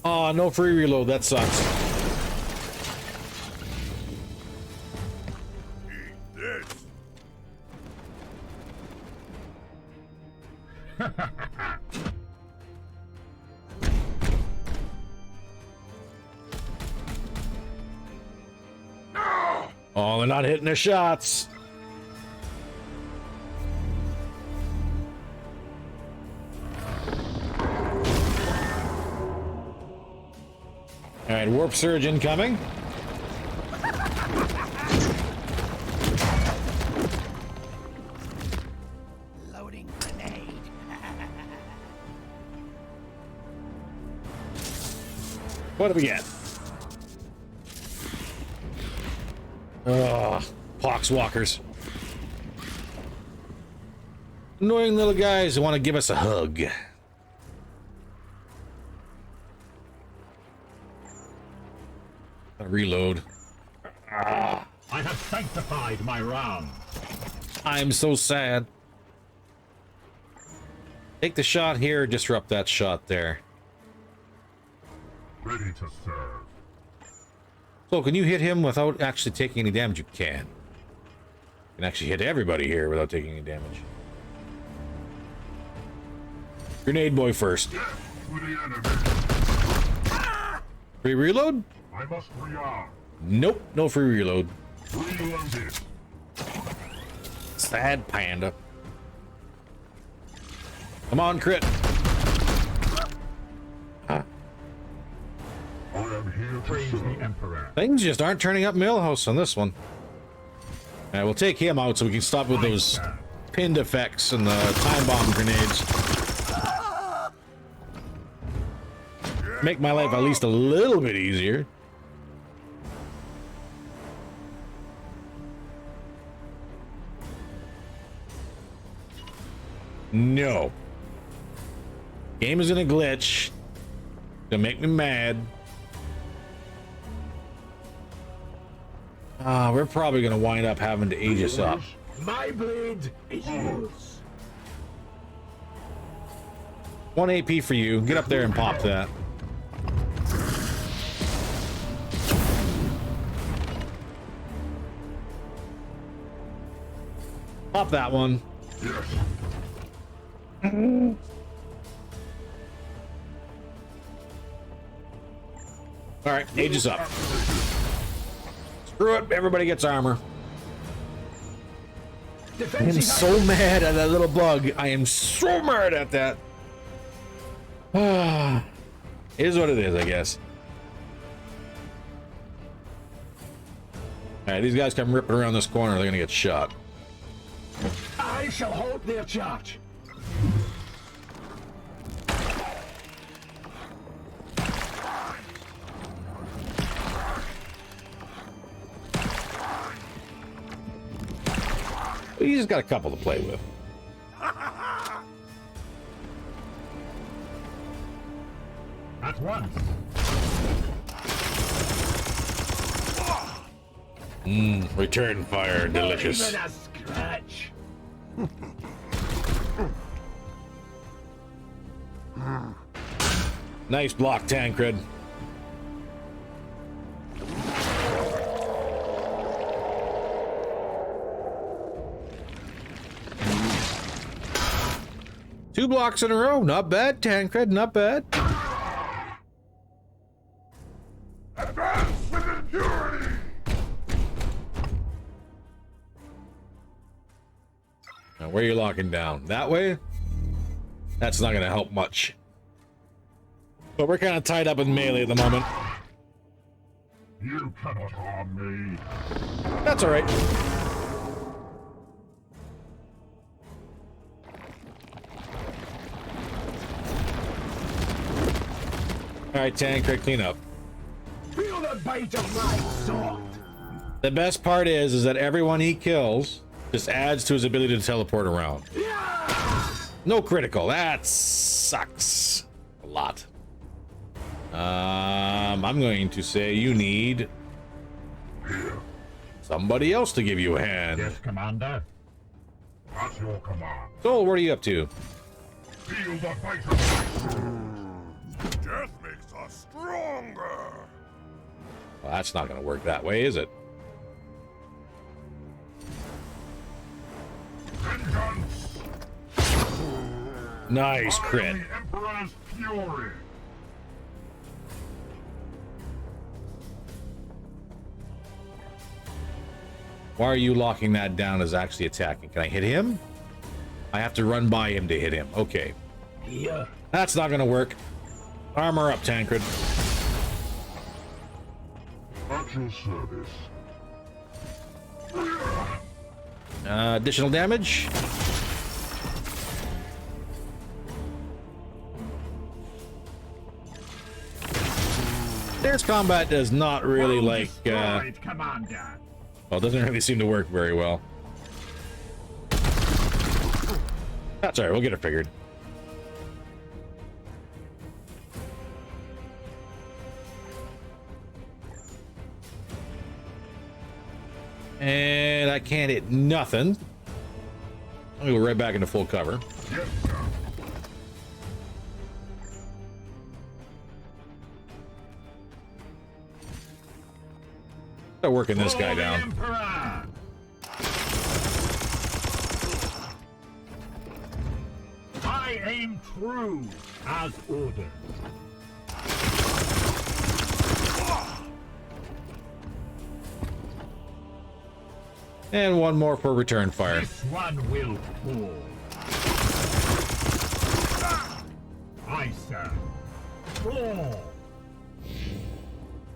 Oh, no free reload. That sucks. Eat this! Oh, they're not hitting their shots. All right, warp surge incoming. What do we get? Ugh, poxwalkers. Annoying little guys who want to give us a hug. Gotta reload. I have sanctified my round. I'm so sad. Take the shot here, disrupt that shot there. Ready to serve. So can you hit him without actually taking any damage? You can. You can actually hit everybody here without taking any damage. Grenade boy first. To the enemy. Free reload? I must rearm. Nope, no free reload. Reloaded. Sad panda. Come on, crit. I am here to Praise the serve. Emperor. Things just aren't turning up Millhouse on this one. Alright, we'll take him out so we can stop with those pinned effects and the time bomb grenades. Make my life at least a little bit easier. No. Game is gonna glitch. Gonna make me mad. We're probably gonna wind up having to age us up. My blade is yours. 1 AP for you. Get up there and pop that. Pop that one. All right, age is up. Screw it, everybody gets armor. I am so mad at that little bug. I am so mad at that. It is what it is, I guess. All right, these guys come ripping around this corner. They're gonna get shot. I shall hold their charge. You just got a couple to play with. At once. Return fire, delicious. Even a scratch. Nice block, Tancred. Two blocks in a row. Not bad, Tancred. Not bad. Advance with impurity. Now, where are you locking down? That way? That's not going to help much. But we're kind of tied up in melee at the moment. You cannot harm me. That's all right. All right, Tancred, clean up. Feel the bite of my sword. The best part is that everyone he kills just adds to his ability to teleport around. No critical. That sucks a lot. I'm going to say you need somebody else to give you a hand. Yes, Commander. At your command. Soul, what are you up to? Feel the bite of death makes us stronger. Well, that's not going to work that way, is it? Vengeance. Nice I crit. am the Emperor's fury. Why are you locking that down as actually attacking? Can I hit him? I have to run by him to hit him. Okay. Here. That's not going to work. Armor up, Tancred. At your service. Additional damage. There's combat does not really like, Commander. well, it doesn't really seem to work very well. That's all right, we'll get it figured. And I can't hit nothing. I'm gonna go right back into full cover. Yes, sir. Start working this guy down. Emperor. I aim true as ordered. And one more for return fire. This one will fall. I sir. Fall.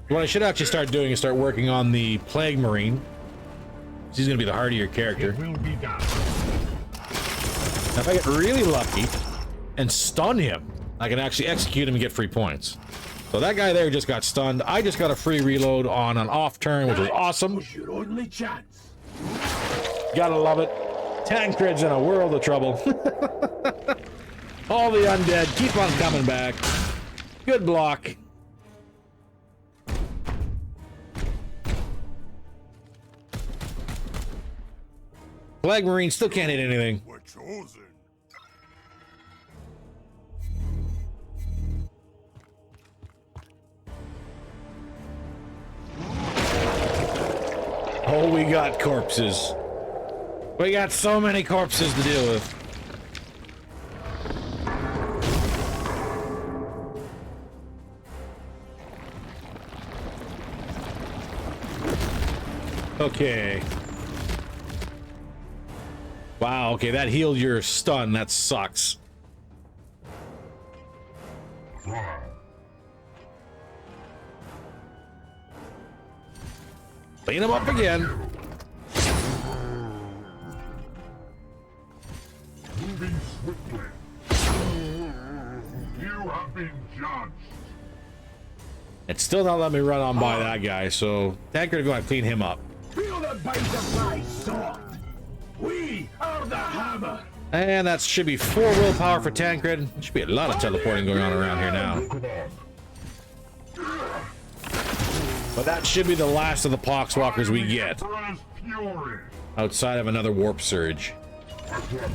What I should actually start doing is start working on the Plague Marine. He's going to be the heart of your character. It will be done. Now, if I get really lucky and stun him, I can actually execute him and get free points. So that guy there just got stunned. I just got a free reload on an off turn, which was awesome. Was your only chance. Gotta love it. Tancred's in a world of trouble. All the undead keep on coming back. Good block. Plague Marine still can't hit anything. We're chosen. Oh, we got corpses. We got so many corpses to deal with. Okay. Wow, okay, that healed your stun. That sucks. Try. Clean him up again. Moving swiftly. You have been judged. It's still not letting me run on by that guy, so Tancred is going to clean him up. Feel the bite of my sword. We are the hammer. And that should be 4 willpower for Tancred. There should be a lot of teleporting going on around here now. Come on. But that should be the last of the Poxwalkers we get, Emperor's fury. outside of another Warp Surge. At once.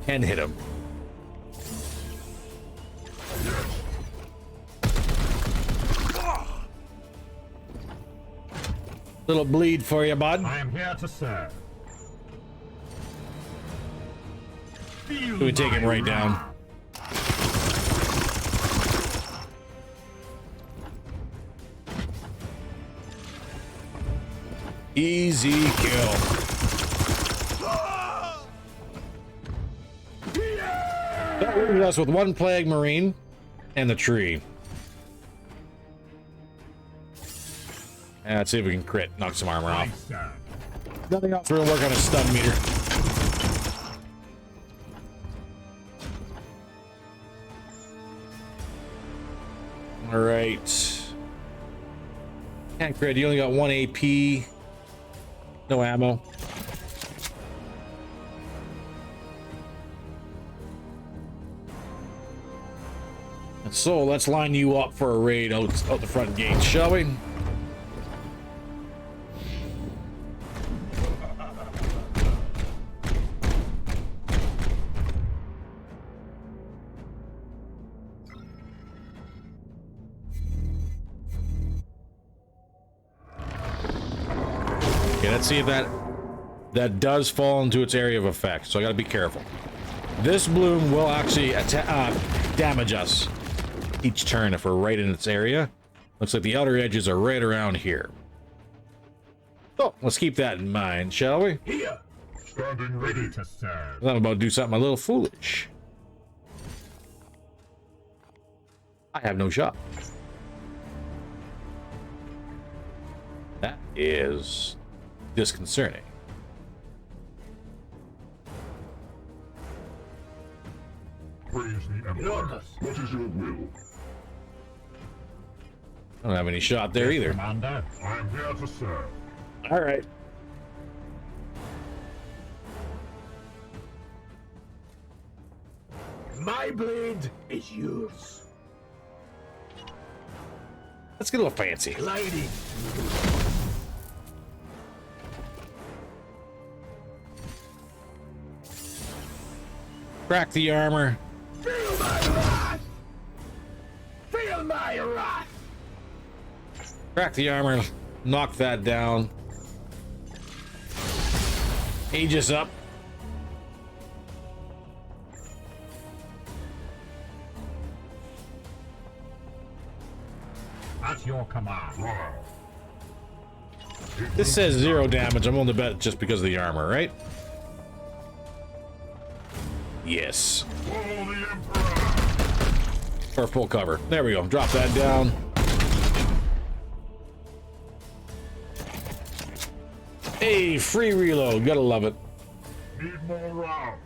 And hit him. Little bleed for you, bud. I am here to serve. Feel We take him my right down. wrath. Easy kill. That leaves us with 1 Plague Marine and the tree. And let's see if we can crit, knock some armor I off. serve. Nothing else. We're gonna work on a stun meter. All right. Tancred, you only got 1 AP. No ammo. And so let's line you up for a raid out the front gate, shall we? Okay, let's see if that does fall into its area of effect. So I gotta be careful. This bloom will actually damage us each turn if we're right in its area. Looks like the outer edges are right around here. So let's keep that in mind, shall we? Here. Standing ready. Ready to serve. I'm about to do something a little foolish. I have no shot. That is disconcerting. Praise the Empire. Orders. What is your will? I don't have any shot there either. Commander, I am here to serve. All right. My blade is yours. Let's get a little fancy. Gliding. Crack the armor. Feel my wrath! Feel my wrath! Crack the armor. Knock that down. Aegis up. At your command. This says 0 damage. I'm willing to bet just because of the armor, right? Yes. Follow the Emperor. Or full cover. There we go. Drop that down. Hey, free reload. Gotta love it. Need more rounds.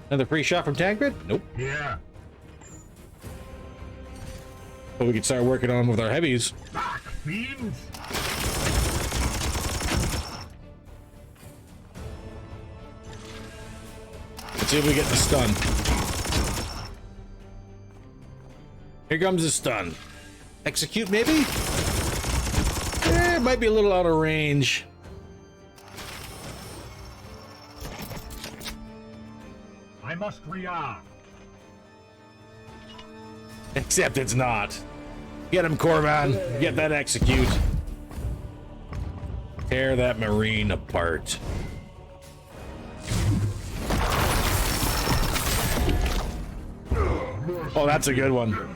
Another free shot from Tancred? Nope. Yeah. But we can start working on them with our heavies. Back, fiends. Let's see if we get the stun. Here comes the stun. Execute, maybe? It might be a little out of range. I must rearm. Except it's not. Get him, Corvan. Get that execute. Tear that marine apart. Oh, that's a good one.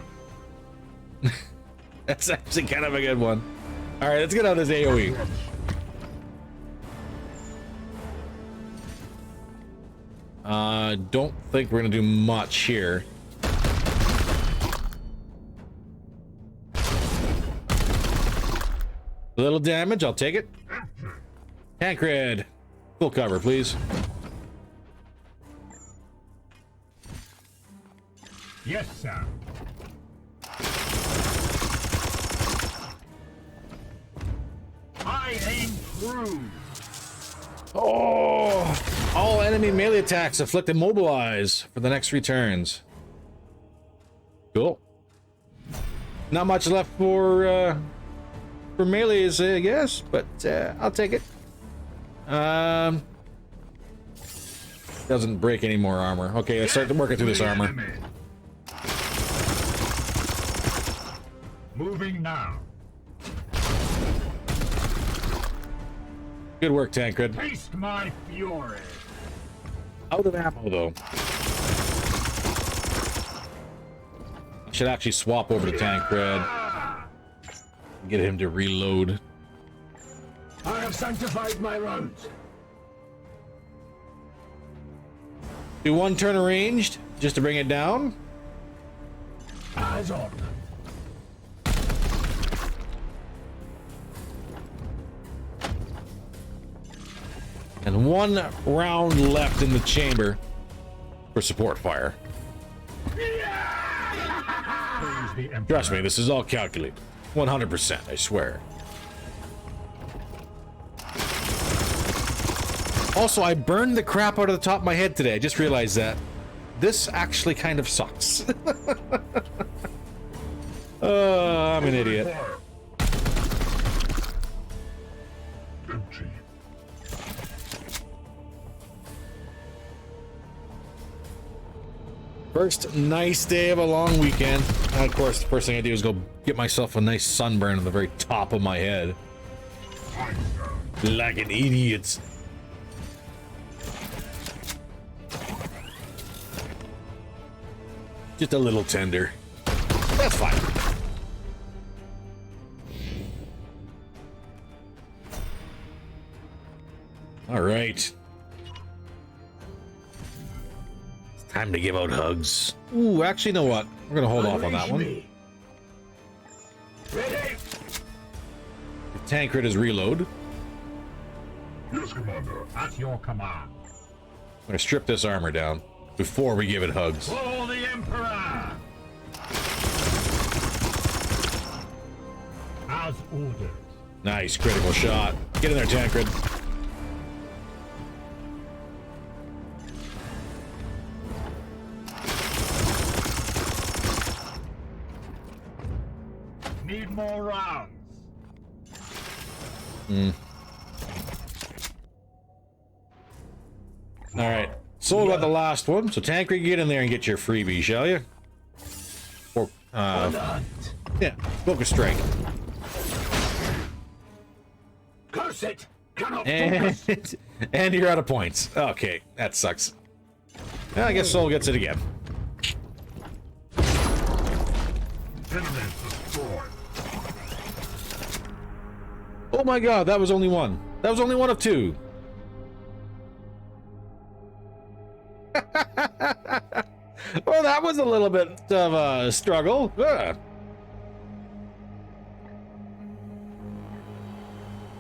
That's actually kind of a good one. All right, let's get out of this AoE. Don't think we're gonna do much here. A little damage, I'll take it. Tancred, full cover, please. Yes, sir. I aim true. Oh! All enemy melee attacks inflict immobilize for the next 3 turns. Cool. Not much left for melees, I guess, but I'll take it. Doesn't break any more armor. Okay, let's start working through this armor. Moving now. Good work, Tancred. Taste my fury. Out of ammo, though. I should actually swap over to Tancred. Get him to reload. I have sanctified my rounds. Do 1 turn arranged, just to bring it down. Eyes on. And 1 round left in the chamber for support fire. Praise the Emperor. Trust me, this is all calculated. 100%, I swear. Also, I burned the crap out of the top of my head today. I just realized that. This actually kind of sucks. I'm an idiot. Empty. First nice day of a long weekend. And of course, the first thing I do is go get myself a nice sunburn on the very top of my head. Like an idiot. Just a little tender. That's fine. All right. It's time to give out hugs. Ooh, actually, you know what? We're gonna hold off on that one. Ready? Tancred is reload. Yes, Commander. At your command. gonna strip this armor down before we give it hugs. For the Emperor! As ordered. Nice critical shot. Get in there, Tancred. Need more rounds. All right. Soul got the last one, so Tancred, get in there and get your freebie, shall you? Or, yeah, focus strike. Curse it! Cannot And, focus. and you're out of points. Okay, that sucks. Well, I guess Soul gets it again. Enemies destroyed. Oh my god, that was only one. That was only one of two. Well, that was a little bit of a struggle.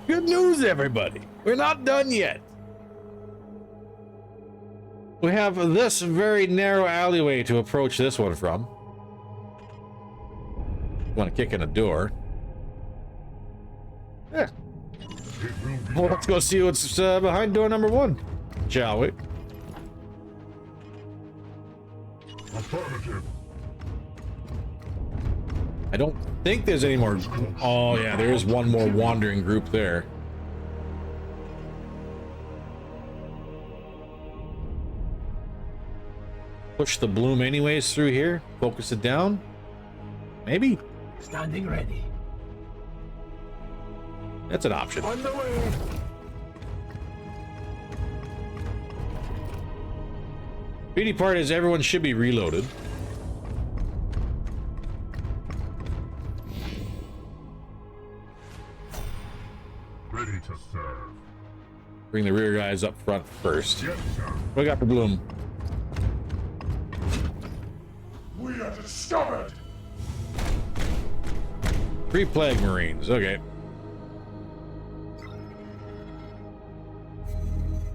Good news, everybody. We're not done yet. We have this very narrow alleyway to approach this one from. Want to kick in a door? Yeah. It will be Well, let's go see what's behind door number one, shall we? affirmative. I don't think there's any more. Oh, yeah, there is one more wandering group there. Push the bloom anyways through here. Focus it down. Maybe. Standing ready. That's an option. On the way. Beauty part is everyone should be reloaded. Ready to serve. Bring the rear guys up front first. Yes, sir. What we got for bloom? We are discovered. 3 plague marines. Okay.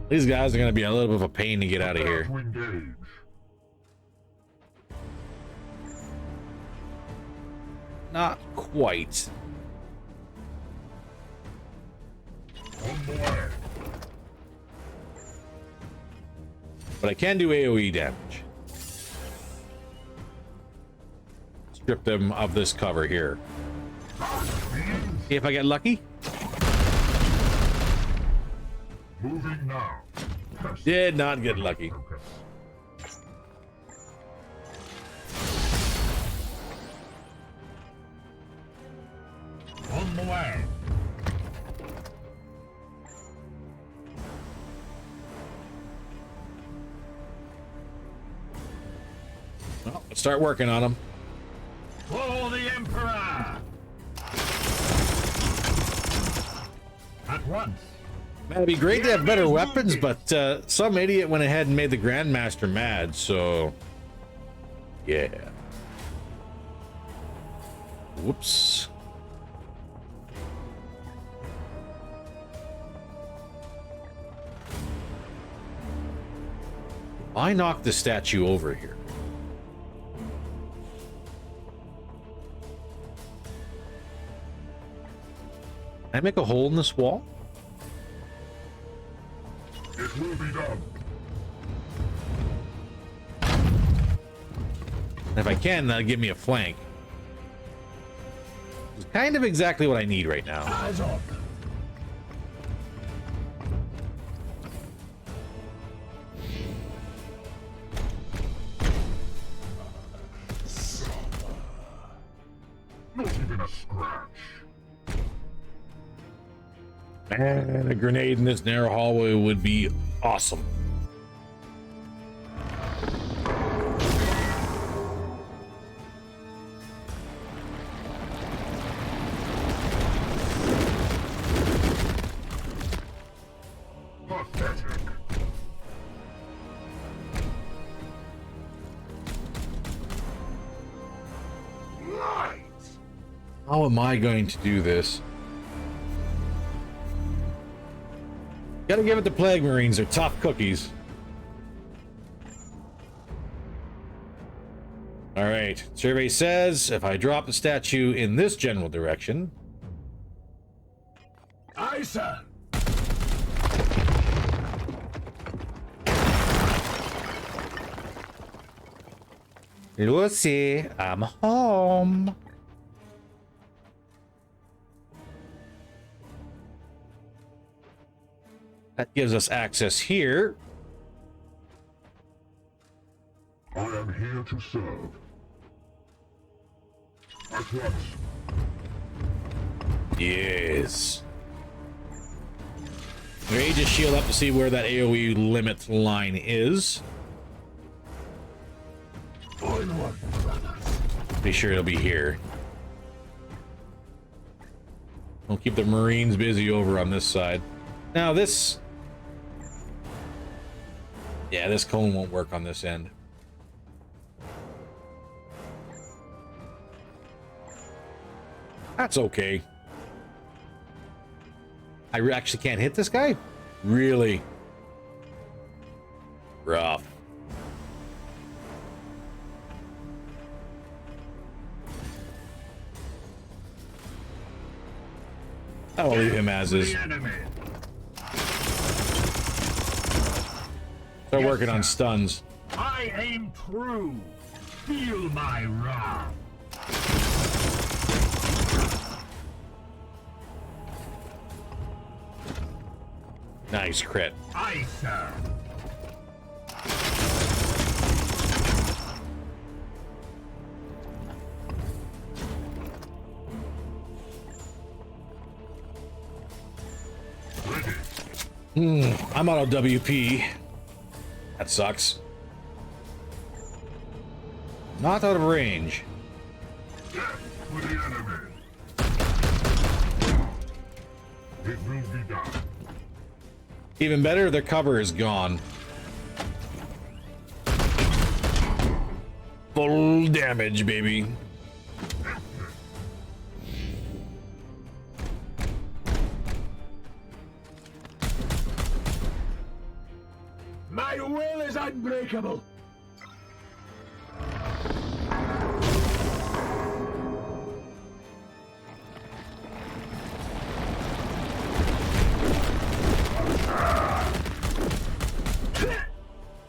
These guys are going to be a little bit of a pain to get out of here. To engage. Not quite. On the way. But I can do AoE damage. Strip them of this cover here. See if I get lucky. Moving now. Did not get lucky. Focus. On the way. Well, let's start working on them. For the Emperor. At once. Man, it'd be great to have better weapons, but some idiot went ahead and made the Grandmaster mad, so... Yeah. Whoops. I knocked the statue over here. Can I make a hole in this wall? It will be done. And if I can, that'll give me a flank. It's kind of exactly what I need right now. Eyes on. Not even a scratch. Man, a grenade in this narrow hallway would be awesome. Pathetic. Light. How am I going to do this? Gotta give it to Plague Marines. They're tough cookies. All right. Survey says if I drop the statue in this general direction. Aye, sir. Lucy, I'm home. That gives us access here. I am here to serve. At once. Yes. Raise his shield up to see where that AoE limit line is. Onward, brothers. Be sure it'll be here. We'll keep the Marines busy over on this side. Now this... Yeah, this cone won't work on this end. That's okay. I actually can't hit this guy? Really? Rough. I will leave him as is. The enemy. Start working on stuns. I aim true. Feel my wrath. Nice crit. Aye, sir. I'm out of WP. That sucks. Not out of range. Death for the enemy. It will be done. Even better, their cover is gone. Full damage, baby. My will is unbreakable.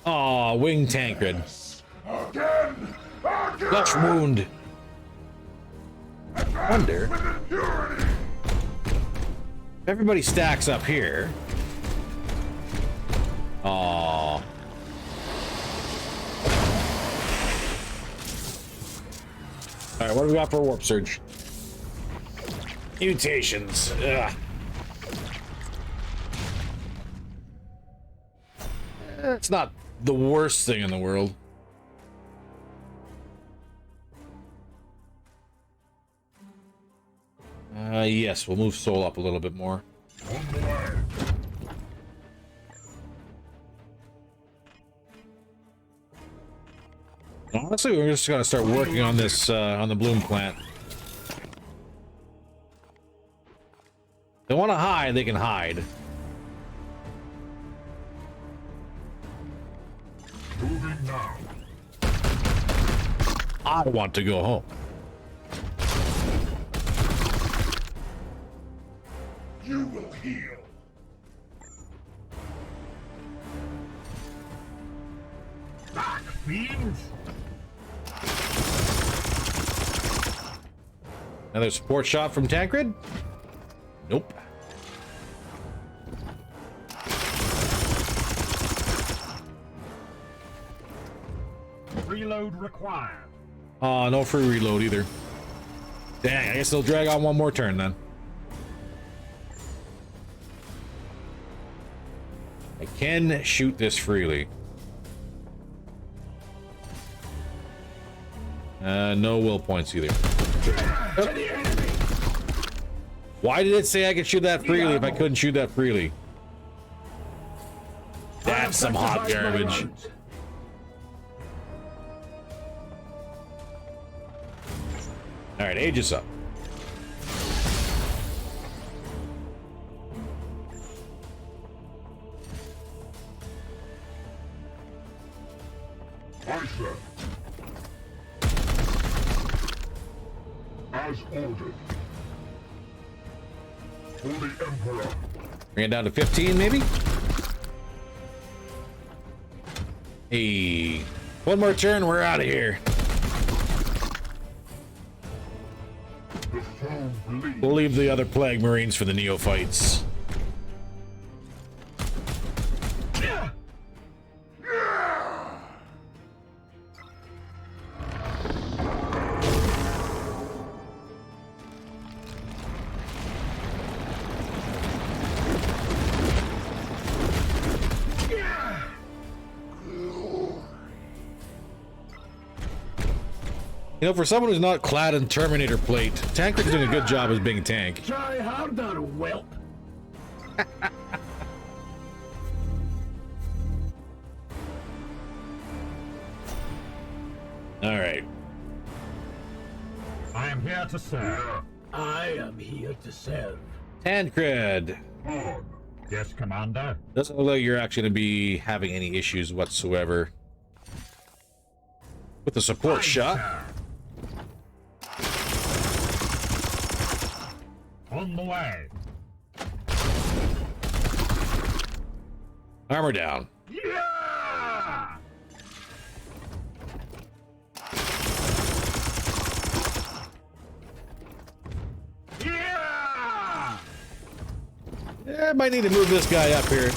Aw, wing Tancred. Again! Again! Flesh wound. Wonder. With impurity! If everybody stacks up here. Aw. Alright, what do we got for warp surge? Mutations. Ugh. It's not the worst thing in the world. Yes, we'll move Soul up a little bit more. On the way. Honestly, we're just gonna start working on this on the bloom plant. They want to hide, they can hide. Moving now. I want to go home. You will heal. Back, fiends. Another support shot from Tancred? Nope. Reload required. No free reload either. Dang, I guess they'll drag on one more turn then. I can shoot this freely. No will points either. Why did it say I could shoot that freely if I couldn't shoot that freely? That's some hot garbage. All right, Aegis up. Aye, sir. As ordered. For the Emperor. Bring it down to 15, maybe? Hey. One more turn, we're out of here. The foe bleeds. We'll leave the other Plague Marines for the neophytes. You know, for someone who's not clad in Terminator plate, Tancred's doing a good job as being a tank. Try harder, whelp. All right. I am here to serve. I am here to serve. Tancred. On. Yes, Commander. Doesn't look like you're actually going to be having any issues whatsoever with the support shot. Sir. On the way. Armor down. Yeah! Yeah! Yeah, I might need to move this guy up here.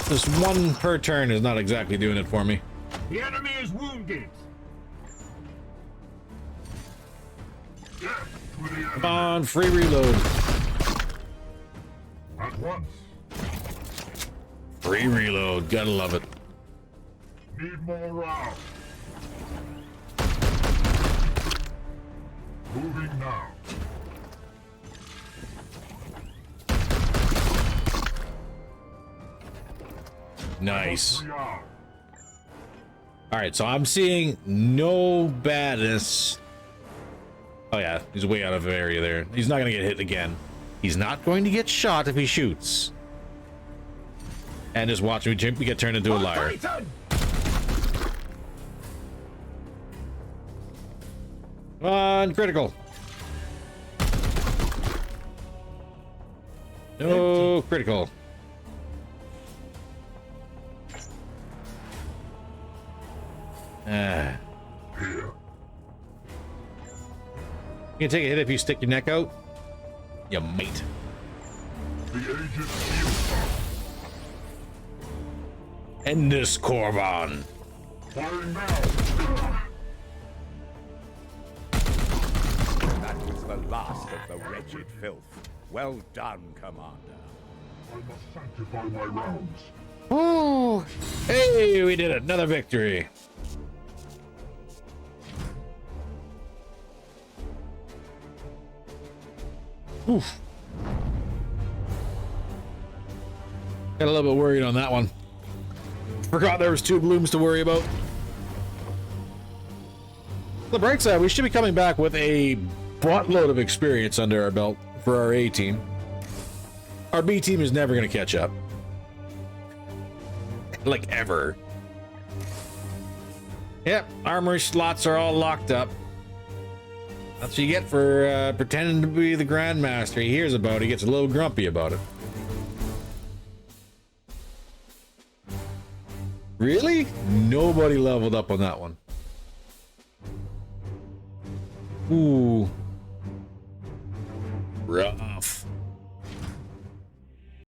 This one per turn is not exactly doing it for me. The enemy is wounded. Death to the enemy. Come on, free reload. At once. Free reload. Gotta love it. Need more rounds. Moving now. Nice. We are. All right, so I'm seeing no badness. Oh yeah, he's way out of area there. He's not gonna get hit again. He's not going to get shot if he shoots. And just watch me get turned into a liar. Titan! Come on, critical. No critical. Here. You can take a hit if you stick your neck out. You mate. The agent shields. End this, Corban. Firing now. That was the last of the wretched filth. Well done, Commander. I must sanctify my rounds. Ooh. Hey, we did it. Another victory. Oof. Got a little bit worried on that one. Forgot there was 2 blooms to worry about. The bright side, we should be coming back with a buttload of experience under our belt for our A team. Our B team is never going to catch up. Like, ever. Yep, armory slots are all locked up. That's what you get for pretending to be the Grandmaster. He hears about it, he gets a little grumpy about it. Really? Nobody leveled up on that one. Ooh.